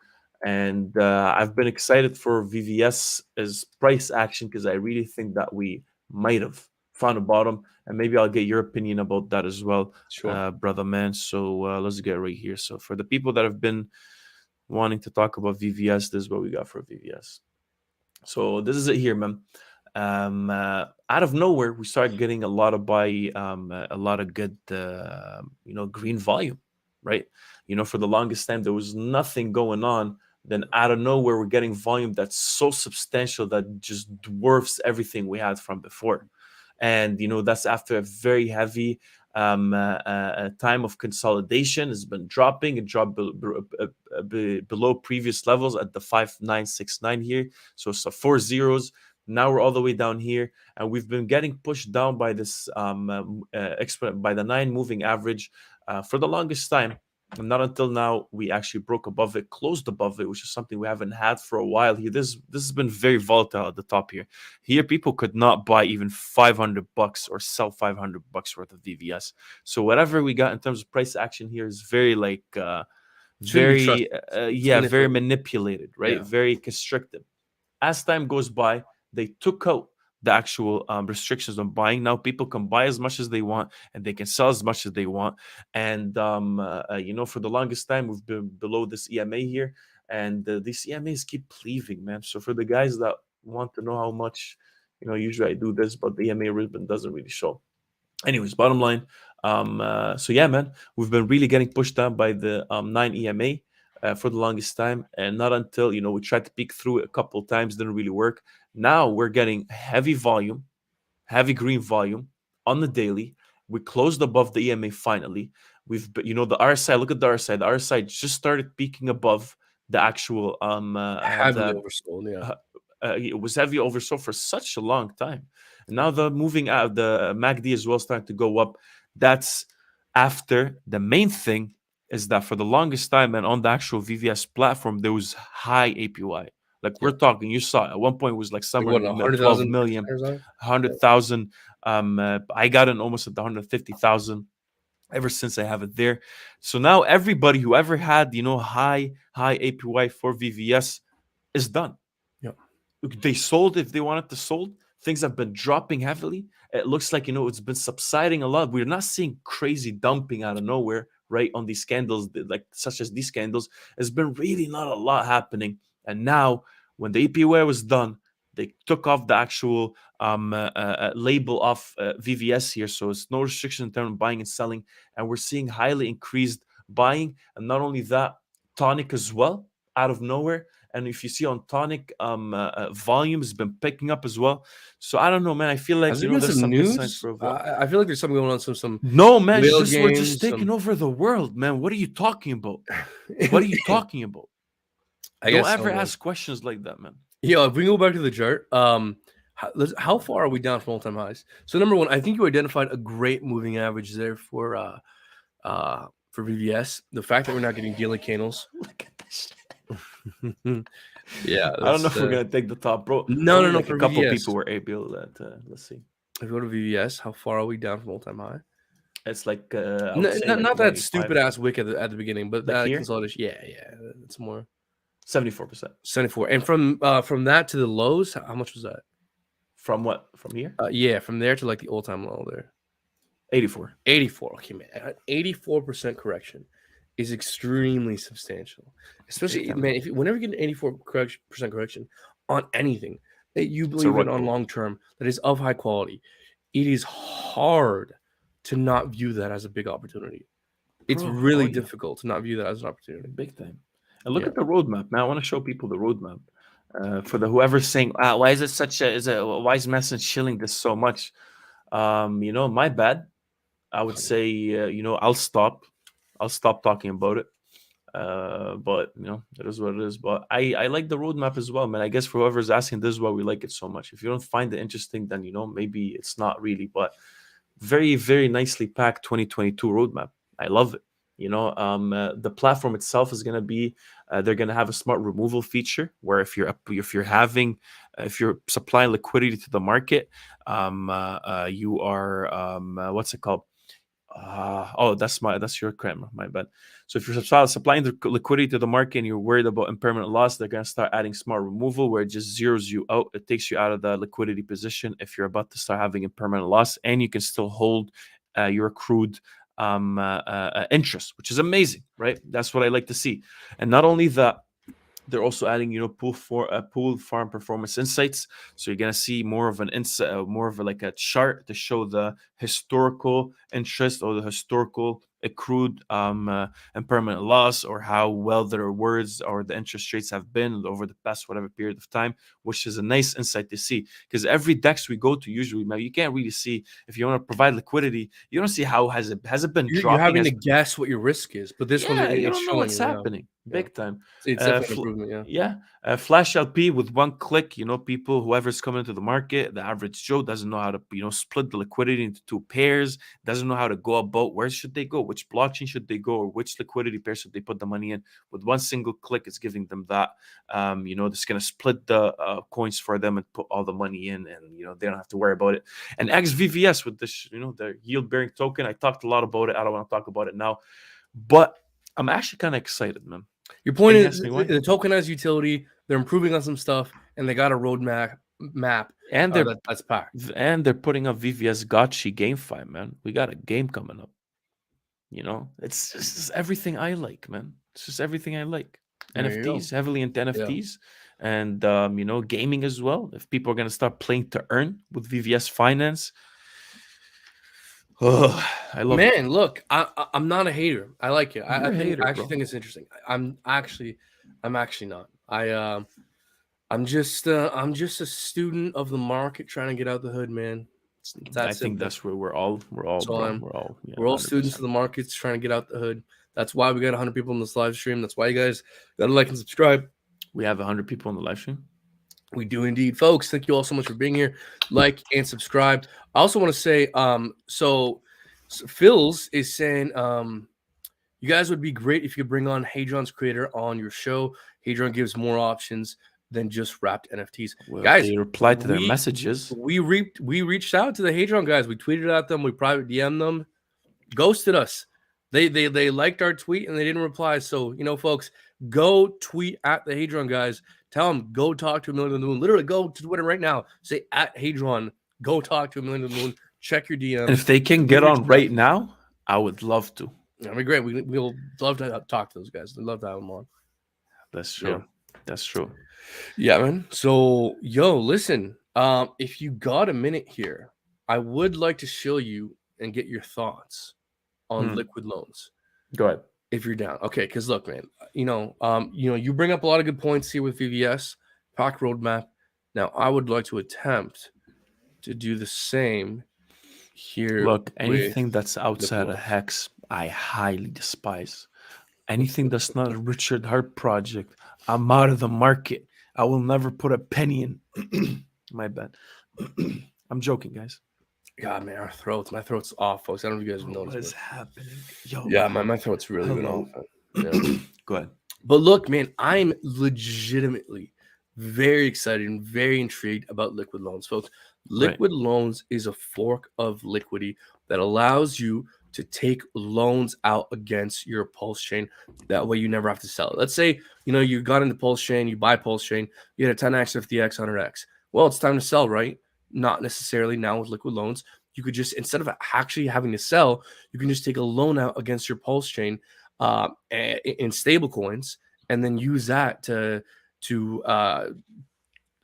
And I've been excited for VVS as price action because I really think that we might have found a bottom, and maybe I'll get your opinion about that as well, Sure. brother man. So let's get right here. So for the people that have been wanting to talk about VVS, this is what we got for VVS. So this is it here, man. Out of nowhere, we started getting a lot of a lot of good, green volume, right? For the longest time, there was nothing going on. Then out of nowhere, we're getting volume that's so substantial that just dwarfs everything we had from before. And that's after a very heavy time of consolidation. Has been dropping. It dropped below previous levels at the 5969 here. So it's 4 zeros. Now we're all the way down here, and we've been getting pushed down by this by the 9 moving average for the longest time. And not until now we actually broke above it, closed above it, which is something we haven't had for a while here. This has been very volatile at the top here. Here, people could not buy even $500 or sell $500 worth of VVS. So whatever we got in terms of price action here is very Shouldn't be trusted. It's yeah, very manipulated. manipulated, right? Yeah. Very constricted. As time goes by, they took out the actual restrictions on buying. Now people can buy as much as they want and they can sell as much as they want. And for the longest time, we've been below this EMA here, and these EMAs keep leaving, man. So for the guys that want to know how much, usually I do this, but the EMA ribbon doesn't really show. Anyways, bottom line. So yeah, man, we've been really getting pushed down by the 9 EMA for the longest time, and not until we tried to peek through it a couple of times, didn't really work. Now we're getting heavy volume, heavy green volume on the daily. We closed above the EMA finally. The RSI. Look at the RSI. The RSI just started peaking above the actual Heavily oversold. Yeah. it was heavy oversold for such a long time. And now the moving out the MACD as well starting to go up. That's after the main thing is that for the longest time and on the actual VVS platform, there was high APY. Like we're Yeah. talking, you saw at one point it was like Like somewhere what, in the 12 100,000 million, shares on? 100,000. I got in almost at the 150,000 ever since I have it there. So now everybody who ever had, high APY for VVS is done. Yeah. They sold if they wanted to sold. Things have been dropping heavily. It looks like it's been subsiding a lot. We're not seeing crazy dumping out of nowhere, right? On these candles, like such as these candles, there's been really not a lot happening. And now, when the APY was done, they took off the actual label of VVS here, so it's no restriction in terms of buying and selling, and we're seeing highly increased buying, and not only that, tonic as well out of nowhere. And if you see on tonic, volume has been picking up as well. So I don't know, man. I feel like Has there been there's some some good signs news? for overall. I feel like there's something going on. Some No, man. whale We're just games. taking over the world, man. What are you talking about? What are you talking about? I Don't guess so, ever man. ask questions like that, man. Yeah, if we go back to the chart, how far are we down from all-time highs? So number one, I think you identified a great moving average there for VVS. The fact that we're not getting daily candles. Look at this. Yeah, I don't know if we're gonna take the top, bro. No, Only no, like a for couple VVS. people were able to. Let's see. If we go to VVS, how far are we down from all-time high? It's like I would say Not like that 95. stupid ass wick at the beginning, but Like that here? consolidation. Yeah, it's more. 74%. 74. And from that to the lows, how much was that? From what? From here? Yeah, from there to like the all-time low there. 84. 84. Okay, man. 84% correction is extremely substantial. Especially, Big time. man, whenever you get an 84% correction on anything that you It's a believe in rug on pull. long term that is of high quality, it is hard to not view that as a big opportunity. It's Bro, really oh yeah, difficult to not view that as an opportunity. big time. And look Yeah. at the roadmap, man. I want to show people the roadmap. For the whoever's saying, why is it such a why is Messi shilling this so much? My bad. I would say, I'll stop talking about it. But it is what it is. But I like the roadmap as well, man. I guess for whoever's asking, this is why we like it so much. If you don't find it interesting, then maybe it's not really. But very, very nicely packed 2022 roadmap. I love it. The platform itself is going to be they're going to have a smart removal feature where if you're supplying liquidity to the market, you are what's it called? That's your camera. My bad. So if you're supplying the liquidity to the market and you're worried about impermanent loss, they're going to start adding smart removal where it just zeroes you out. It takes you out of the liquidity position if you're about to start having impermanent loss, and you can still hold your accrued interest, which is amazing, right? That's what I like to see. And not only that, they're also adding, pool farm performance insights. So you're gonna see more of an insight, more of like a chart to show the historical interest or the historical accrued and permanent loss, or how well their rewards or the interest rates have been over the past whatever period of time, which is a nice insight to see. Because every DEX we go to, usually, you can't really see if you want to provide liquidity. You don't see how has it been You're dropping. having to guess what your risk is, but this one, Yeah, you it's don't know showing what's you. happening. Big time. It's definitely an improvement. Yeah. Flash LP with one click. People, whoever's coming into the market, the average Joe doesn't know how to split the liquidity into two pairs, doesn't know how to go about where should they go, which blockchain should they go, or which liquidity pair should they put the money in. With one single click, it's giving them that. It's going to split the coins for them and put all the money in, and they don't have to worry about it. And XVVS with this, the yield bearing token. I talked a lot about it. I don't want to talk about it now, but I'm actually kind of excited, man. Your point Can you is ask me why? the tokenized utility. They're improving on some stuff, and they got a roadmap And that's packed. they're putting up VVS Gotchi GameFi, man. We got a game coming up. It's just everything I like, man. It's just everything I like. There you go. NFTs, heavily into NFTs, and gaming as well. If people are gonna start playing to earn with VVS Finance, I love it. Man, look, I'm not a hater. I like it. I actually think it's interesting. I'm actually not. I'm just a student of the market trying to get out the hood, man. I think that's where we're all, We're all students of the markets trying to get out the hood. That's why we got 100 people in this live stream. That's why you guys gotta like and subscribe. We have 100 people on the live stream. We do indeed, folks. Thank you all so much for being here. Like and subscribe. I also want to say, so Phil's is saying, you guys would be great if you could bring on Hadron's creator on your show. Hadron gives more options than just wrapped NFTs. Well, guys, they replied to their messages. We reached out to the Hadron guys. We tweeted at them. We private DM'd them. Ghosted us. They liked our tweet and they didn't reply. So, folks, go tweet at the Hadron guys. Tell them, go talk to aMillionortheMoon. Literally, go to Twitter right now. Say at Hadron, go talk to aMillionortheMoon. Check your DMs. And if they can get on right now, I would love to. That'd be great. We'll love to talk to those guys. We'd love to have them on. That's true. Yeah. That's true. Yeah, man. So, listen. If you got a minute here, I would like to show you and get your thoughts on liquid loans. Go ahead. If you're down. Okay, because look, man, you bring up a lot of good points here with VVS, pack roadmap. Now, I would like to attempt to do the same here. Look, anything that's outside of Hex, I highly despise. Anything that's not a Richard Hart project, I'm out of the market. I will never put a penny in. My bad. I'm joking, guys. God, man, my throat's off, folks. I don't know if you guys have noticed. What is happening? Yo, yeah, my throat's really been off. Yeah. Go ahead. But look, man, I'm legitimately very excited and very intrigued about liquid loans, folks. Liquid loans is a fork of liquidity that allows you to take loans out against your Pulse chain. That way you never have to sell it. Let's say, you got into Pulse chain, you buy Pulse chain, you get a 10x, 50x, 100x. Well, it's time to sell, right? Not necessarily now with liquid loans. You could just, instead of actually having to sell, you can just take a loan out against your Pulse chain in stable coins, and then use that to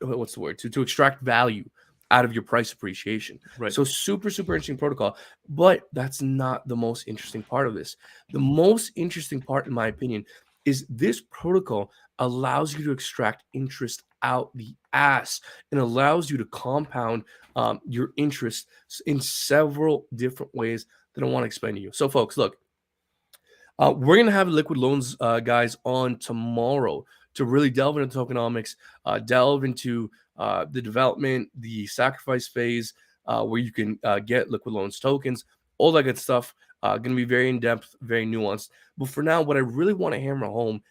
what's the word, to extract value out of your price appreciation. Right. So super interesting protocol, but that's not the most interesting part of this. The most interesting part, in my opinion, is this protocol allows you to extract interest out the ass and allows you to compound your interest in several different ways that I want to explain to you. So folks, look, we're going to have liquid loans guys on tomorrow to really delve into tokenomics, delve into the development, the sacrifice phase, where you can get liquid loans tokens, all that good stuff. Going to be very in-depth, very nuanced. But for now, what I really want to hammer home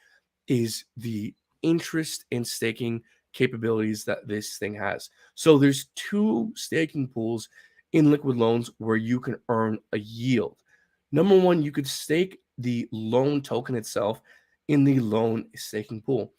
is the interest in staking capabilities that this thing has. So there's 2 staking pools in liquid loans where you can earn a yield. Number one, you could stake the loan token itself in the loan staking pool.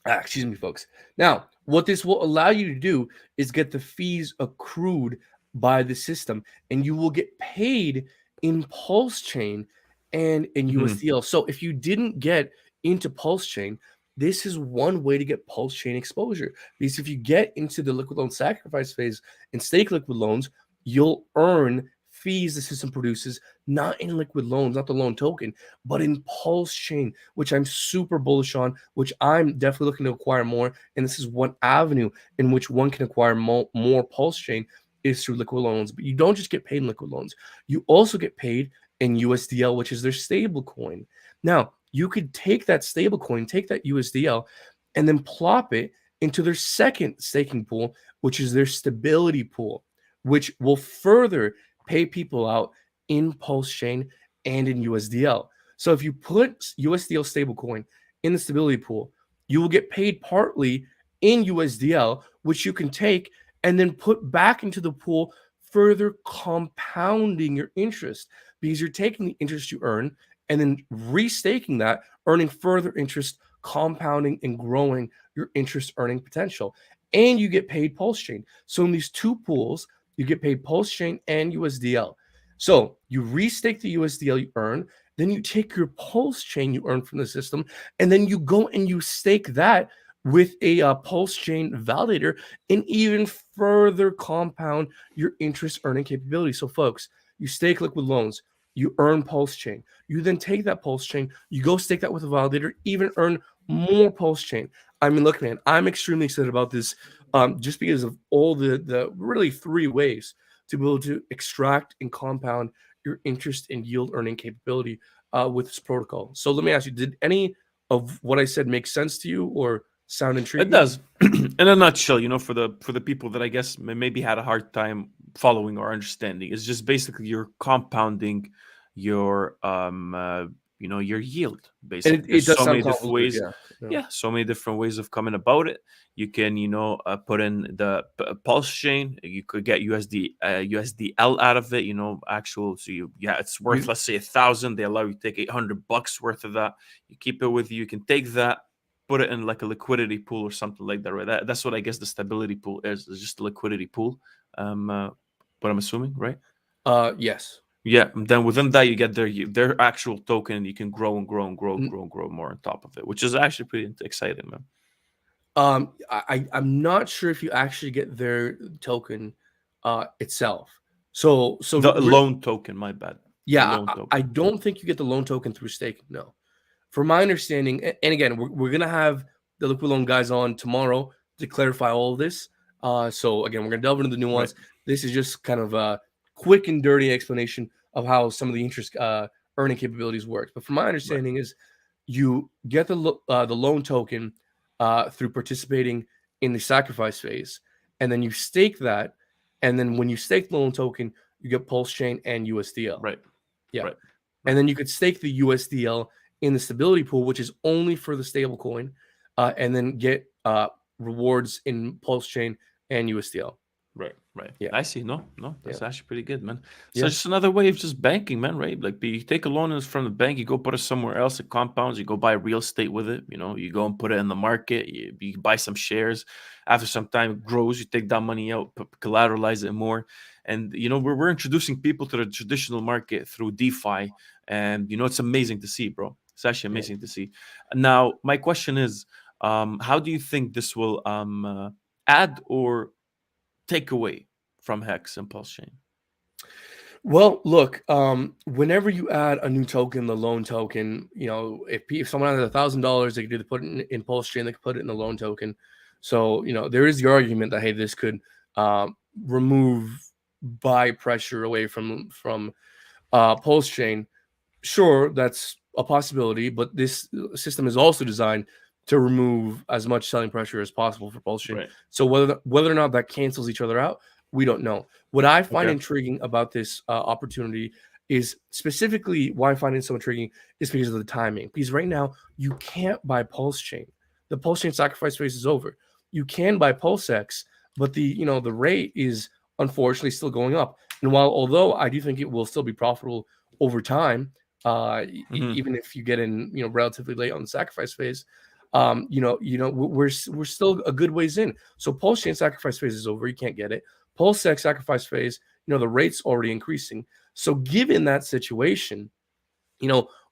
Excuse me, folks. Now, what this will allow you to do is get the fees accrued by the system, and you will get paid in Pulse Chain and in USDL. So if you didn't get into Pulse Chain, this is one way to get Pulse Chain exposure. Because if you get into the liquid loan sacrifice phase and stake liquid loans, you'll earn fees the system produces, not in liquid loans, not the loan token, but in Pulse Chain, which I'm super bullish on, which I'm definitely looking to acquire more. And this is one avenue in which one can acquire more Pulse Chain is through liquid loans. But you don't just get paid in liquid loans. You also get paid in USDL, which is their stable coin. Now, you could take that stable coin, take that USDL, and then plop it into their second staking pool, which is their stability pool, which will further pay people out in Pulse Chain and in USDL. So if you put USDL stablecoin in the stability pool, you will get paid partly in USDL, which you can take and then put back into the pool, further compounding your interest, because you're taking the interest you earn and then restaking that, earning further interest, compounding and growing your interest earning potential. And you get paid Pulse Chain. So in these 2 pools, you get paid Pulse Chain and USDL. So you restake the USDL you earn, then you take your Pulse Chain you earn from the system, and then you go and you stake that with a Pulse Chain validator and even further compound your interest earning capability. So folks, you stake liquid loans, you earn Pulse Chain. You then take that Pulse Chain, you go stake that with a validator, even earn more Pulse Chain. I mean, look, man, I'm extremely excited about this. Just because of all the really 3 ways to be able to extract and compound your interest and yield earning capability with this protocol. So let me ask you, did any of what I said make sense to you or sound intriguing? It does. In a nutshell, for the people that I guess maybe had a hard time following or understanding, it's just basically you're compounding your your yield, basically. And it There's does so sound many different convoluted, ways. yeah. So many different ways of coming about it. You can put in the Pulse Chain. You could get USDL out of it, actual. So it's worth, let's say, 1,000. They allow you to take $800 worth of that. You keep it with you. You can take that, put it in like a liquidity pool or something like that, right? That's what I guess the stability pool is. It's just a liquidity pool. But I'm assuming, right? Yes. Yeah. And then within that, you get their actual token, and you can grow and grow and grow and grow and grow more on top of it, which is actually pretty exciting, man. I'm not sure if you actually get their token itself. So The loan token, my bad. The yeah, loan token. I don't think you get the loan token through staking. No. From my understanding, and again, we're gonna have the liquid loan guys on tomorrow to clarify all of this. So again, we're gonna delve into the nuance. Right. This is just kind of a quick and dirty explanation of how some of the interest earning capabilities works. But from my understanding, is you get the loan token through participating in the sacrifice phase, and then you stake that, and then when you stake the loan token, you get Pulse Chain and USDL. Right. Yeah. Right. And then you could stake the USDL in the stability pool, which is only for the stable coin, and then get rewards in Pulse Chain and USDL. Right. Right. Yeah, I see. No, no, yeah, that's actually pretty good, man. So yeah, it's just another way of just banking, man, right? Like you take a loan from the bank, you go put it somewhere else, it compounds, you go buy real estate with it, you go and put it in the market, you buy some shares. After some time it grows, you take that money out, collateralize it more. And we're introducing people to the traditional market through DeFi. And it's amazing to see, bro. It's actually yeah. amazing to see. Now, my question is, how do you think this will add or take away from Hex and Pulse Chain? Well, look, whenever you add a new token, the loan token, if someone has $1,000, they could either put it in Pulse Chain, they could put it in the loan token. So, there is the argument that, hey, this could remove buy pressure away from Pulse Chain. Sure, that's a possibility, but this system is also designed to remove as much selling pressure as possible for Pulse Chain. Right. So whether or not that cancels each other out, we don't know. What I find Okay. intriguing about this opportunity is specifically why I find it so intriguing is because of the timing. Because right now you can't buy Pulse Chain. The Pulse Chain sacrifice phase is over. You can buy PulseX, but the rate is unfortunately still going up. And although I do think it will still be profitable over time, Hmm. even if you get in, relatively late on the sacrifice phase, we're still a good ways in. So Pulse Chain sacrifice phase is over. You can't get it. PulseX sacrifice phase, the rate's already increasing. So given that situation,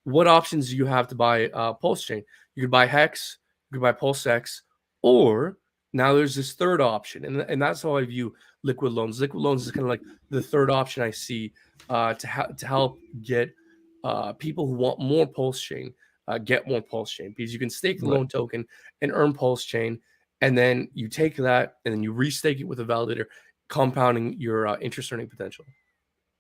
what options do you have to buy Pulse Chain? You could buy Hex, you could buy PulseX, or now there's this third option, and that's how I view liquid loans. Liquid loans is kind of like the third option I see to help get people who want more Pulse Chain get more Pulse Chain, because you can stake the Right. loan token and earn Pulse Chain, and then you take that and then you restake it with a validator, compounding your interest earning potential.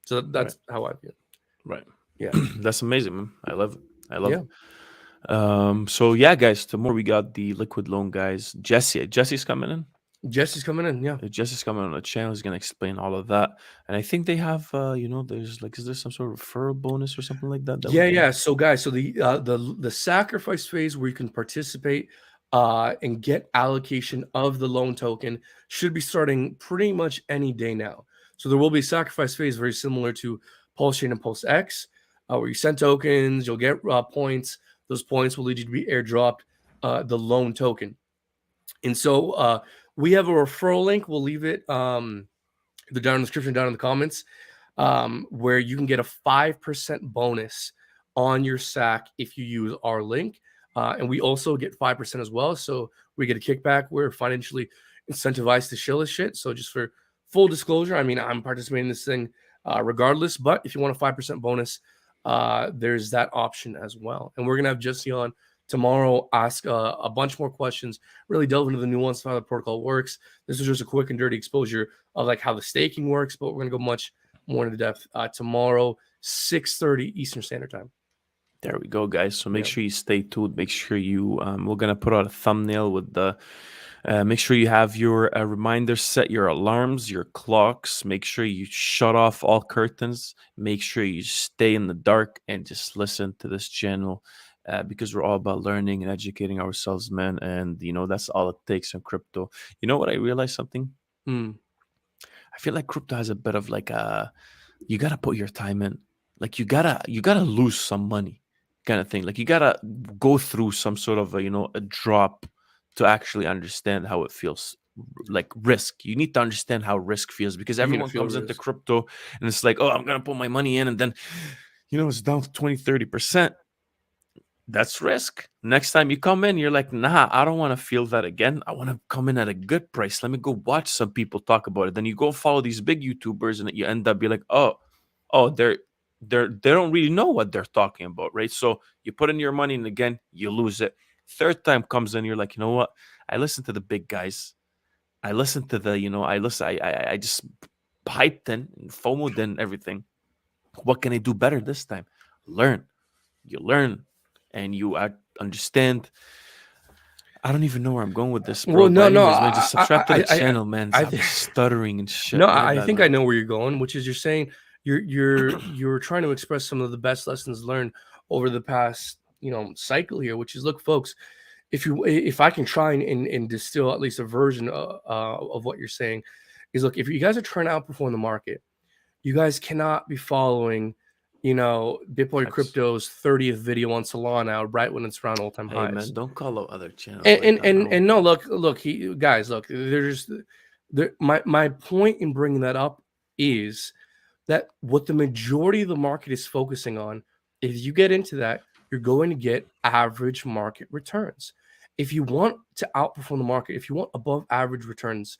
So Right. that's how I view it. Right. Yeah, That's amazing, man. I love it. I love yeah. it. So yeah, guys, tomorrow we got the liquid loan guys. Jesse's coming in. Jesse's coming in. Yeah. Jesse's coming on the channel. He's gonna explain all of that. And I think they have there's like, is there some sort of referral bonus or something like that we Yeah, can? yeah. So, guys, so the sacrifice phase where you can participate and get allocation of the loan token should be starting pretty much any day now. So there will be a sacrifice phase very similar to Pulse Chain and Pulse X, where you send tokens, you'll get points. Those points will lead you to be airdropped the loan token. And so we have a referral link. We'll leave it down in the description, down in the comments, where you can get a 5% bonus on your SAC if you use our link. And we also get 5% as well. So we get a kickback. We're financially incentivized to shill this shit. So just for full disclosure, I mean, I'm participating in this thing regardless. But if you want a 5% bonus, there's that option as well. And we're going to have Jesse on tomorrow, ask a bunch more questions, really delve into the nuance of how the protocol works. This is just a quick and dirty exposure of like how the staking works, but we're going to go much more into depth tomorrow, 6:30 Eastern Standard Time. There we go, guys. So make Yeah. sure you stay tuned. Make sure you we're gonna put out a thumbnail with the make sure you have your reminders set, your alarms, your clocks. Make sure you shut off all curtains. Make sure you stay in the dark and just listen to this channel, because we're all about learning and educating ourselves, man. And that's all it takes in crypto. You know what? I realized something. Mm. I feel like crypto has a bit of like you gotta put your time in. Like you gotta lose some money, kind of thing. Like you gotta go through some sort of a drop to actually understand how it feels. Like risk, you need to understand how risk feels, because You need to everyone feel comes into risk. crypto and it's like, oh, I'm gonna put my money in, and then it's down to 20-30%. That's risk. Next time you come in, you're like, nah, I don't want to feel that again. I want to come in at a good price. Let me go watch some people talk about it. Then you go follow these big YouTubers, and you end up be like, oh, they don't really know what they're talking about, right? So you put in your money, and again, you lose it. Third time comes in, you're like, you know what? I listen to the big guys. I listen to I just hyped in and FOMO'd in everything. What can I do better this time? Learn. You learn, and you understand. I don't even know where I'm going with this, bro. Well, But no, anyways, man, just subscribe to the I, channel, man. I, I'm stuttering and no, shit. My I bad, think I man. know where you're going, which is you're saying you're trying to express some of the best lessons learned over the past cycle here, which is, look, folks, if I can try and distill at least a version of what you're saying, is look, if you guys are trying to outperform the market, you guys cannot be following, Bitboy Facts. Crypto's 30th video on Solana right when it's around all-time Hey highs. man, don't call out other channels And like and that, and, bro. and no, look, guys, look, my point in bringing that up is that what the majority of the market is focusing on, if you get into that, you're going to get average market returns. If you want to outperform the market, if you want above average returns,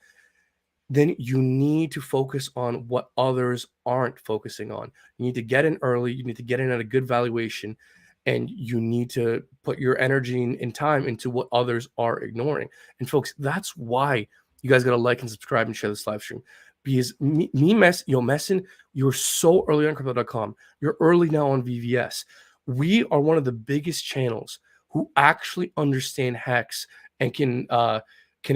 then you need to focus on what others aren't focusing on. You need to get in early, you need to get in at a good valuation, and you need to put your energy and time into what others are ignoring. And folks, that's why you guys got to like and subscribe and share this live stream. Because Messin, you're so early on crypto.com. You're early now on VVS. We are one of the biggest channels who actually understand Hex and can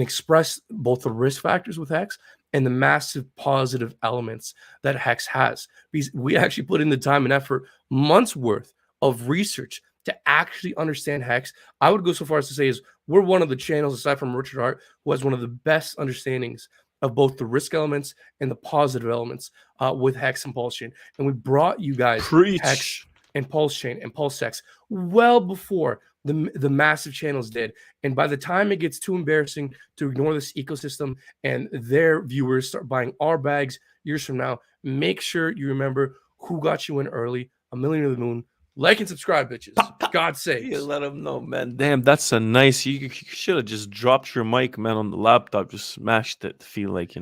express both the risk factors with Hex and the massive positive elements that Hex has. Because we actually put in the time and effort, months worth of research to actually understand Hex. I would go so far as to say is we're one of the channels, aside from Richard Hart, who has one of the best understandings of both the risk elements and the positive elements with Hex and Pulse Chain. And we brought you guys Hex Preach. and Pulse Chain and Pulse Hex well before the massive channels did. And by the time it gets too embarrassing to ignore this ecosystem and their viewers start buying our bags years from now, make sure you remember who got you in early. aMillionortheMoon. Like and subscribe, bitches. God's sakes. You let them know, man. Damn, that's a nice. You should have just dropped your mic, man, on the laptop. Just smashed it. Feel like,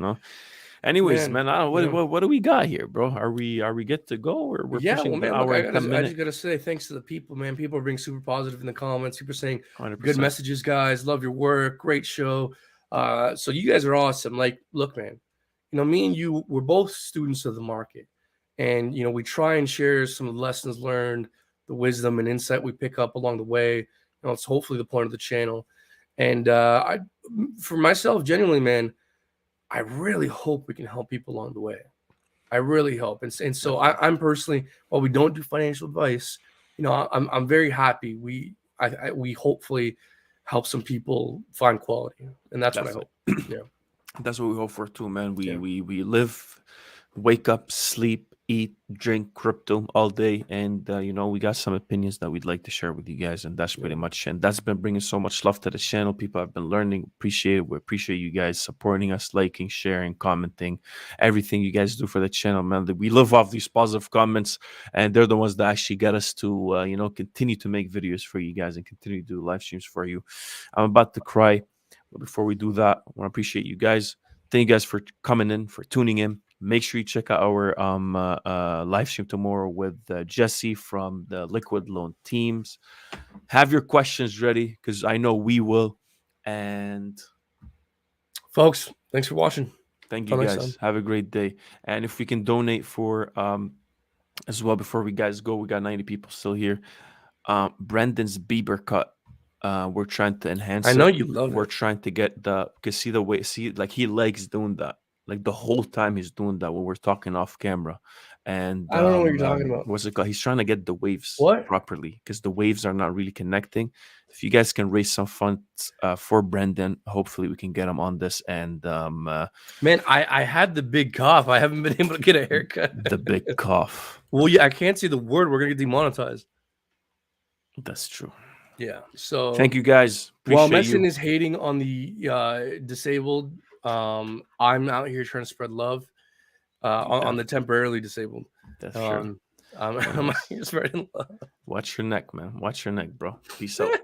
Anyways, man, I don't what do we got here, bro? Are we good to go, or we're pushing well, the man, hour look, and 10 I minutes? just gotta say thanks to the people, man. People are being super positive in the comments. People are saying 100%. good messages, guys. Love your work. Great show. So you guys are awesome. Like, look, man, me and you, we're both students of the market, and we try and share some of the lessons learned, the wisdom and insight we pick up along the way. It's hopefully the point of the channel. And for myself, genuinely, man, I really hope we can help people along the way. I really hope. And so I'm personally, while we don't do financial advice, I'm very happy we hopefully help some people find quality, and that's what I hope. Yeah, that's what we hope for too, man. We live, wake up, sleep, eat, drink crypto all day, and we got some opinions that we'd like to share with you guys, and that's pretty much. And that's been bringing so much love to the channel. People have been learning, appreciate it. We appreciate you guys supporting us, liking, sharing, commenting, everything you guys do for the channel, man. We live off these positive comments, and they're the ones that actually get us to continue to make videos for you guys and continue to do live streams for you. I'm about to cry. But before we do that, I want to appreciate you guys. Thank you guys for coming in, for tuning in. Make sure you check out our live stream tomorrow with Jesse from the Liquid Loan teams. Have your questions ready, because I know we will. And folks, thanks for watching. Thank you guys. Have a great day. And if we can donate for as well before we guys go, we got 90 people still here. Brendan's Bieber cut. We're trying to enhance. I know you love We're it. trying to get because like he likes doing that. Like the whole time he's doing that when we're talking off camera. And I don't know what you're talking about. What's it called? He's trying to get the waves properly because the waves are not really connecting. If you guys can raise some funds for Brendan, hopefully we can get him on this. And man, I had the big cough. I haven't been able to get a haircut. The big cough. Well, yeah, I can't say the word. We're gonna get demonetized. That's true. Yeah. So thank you guys. While Messin is hating on the disabled, I'm out here trying to spread love on the temporarily disabled. That's true. I'm out here spreading love. Watch your neck, man. Watch your neck, bro. Peace out.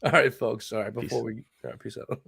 All right, folks. All right, peace out.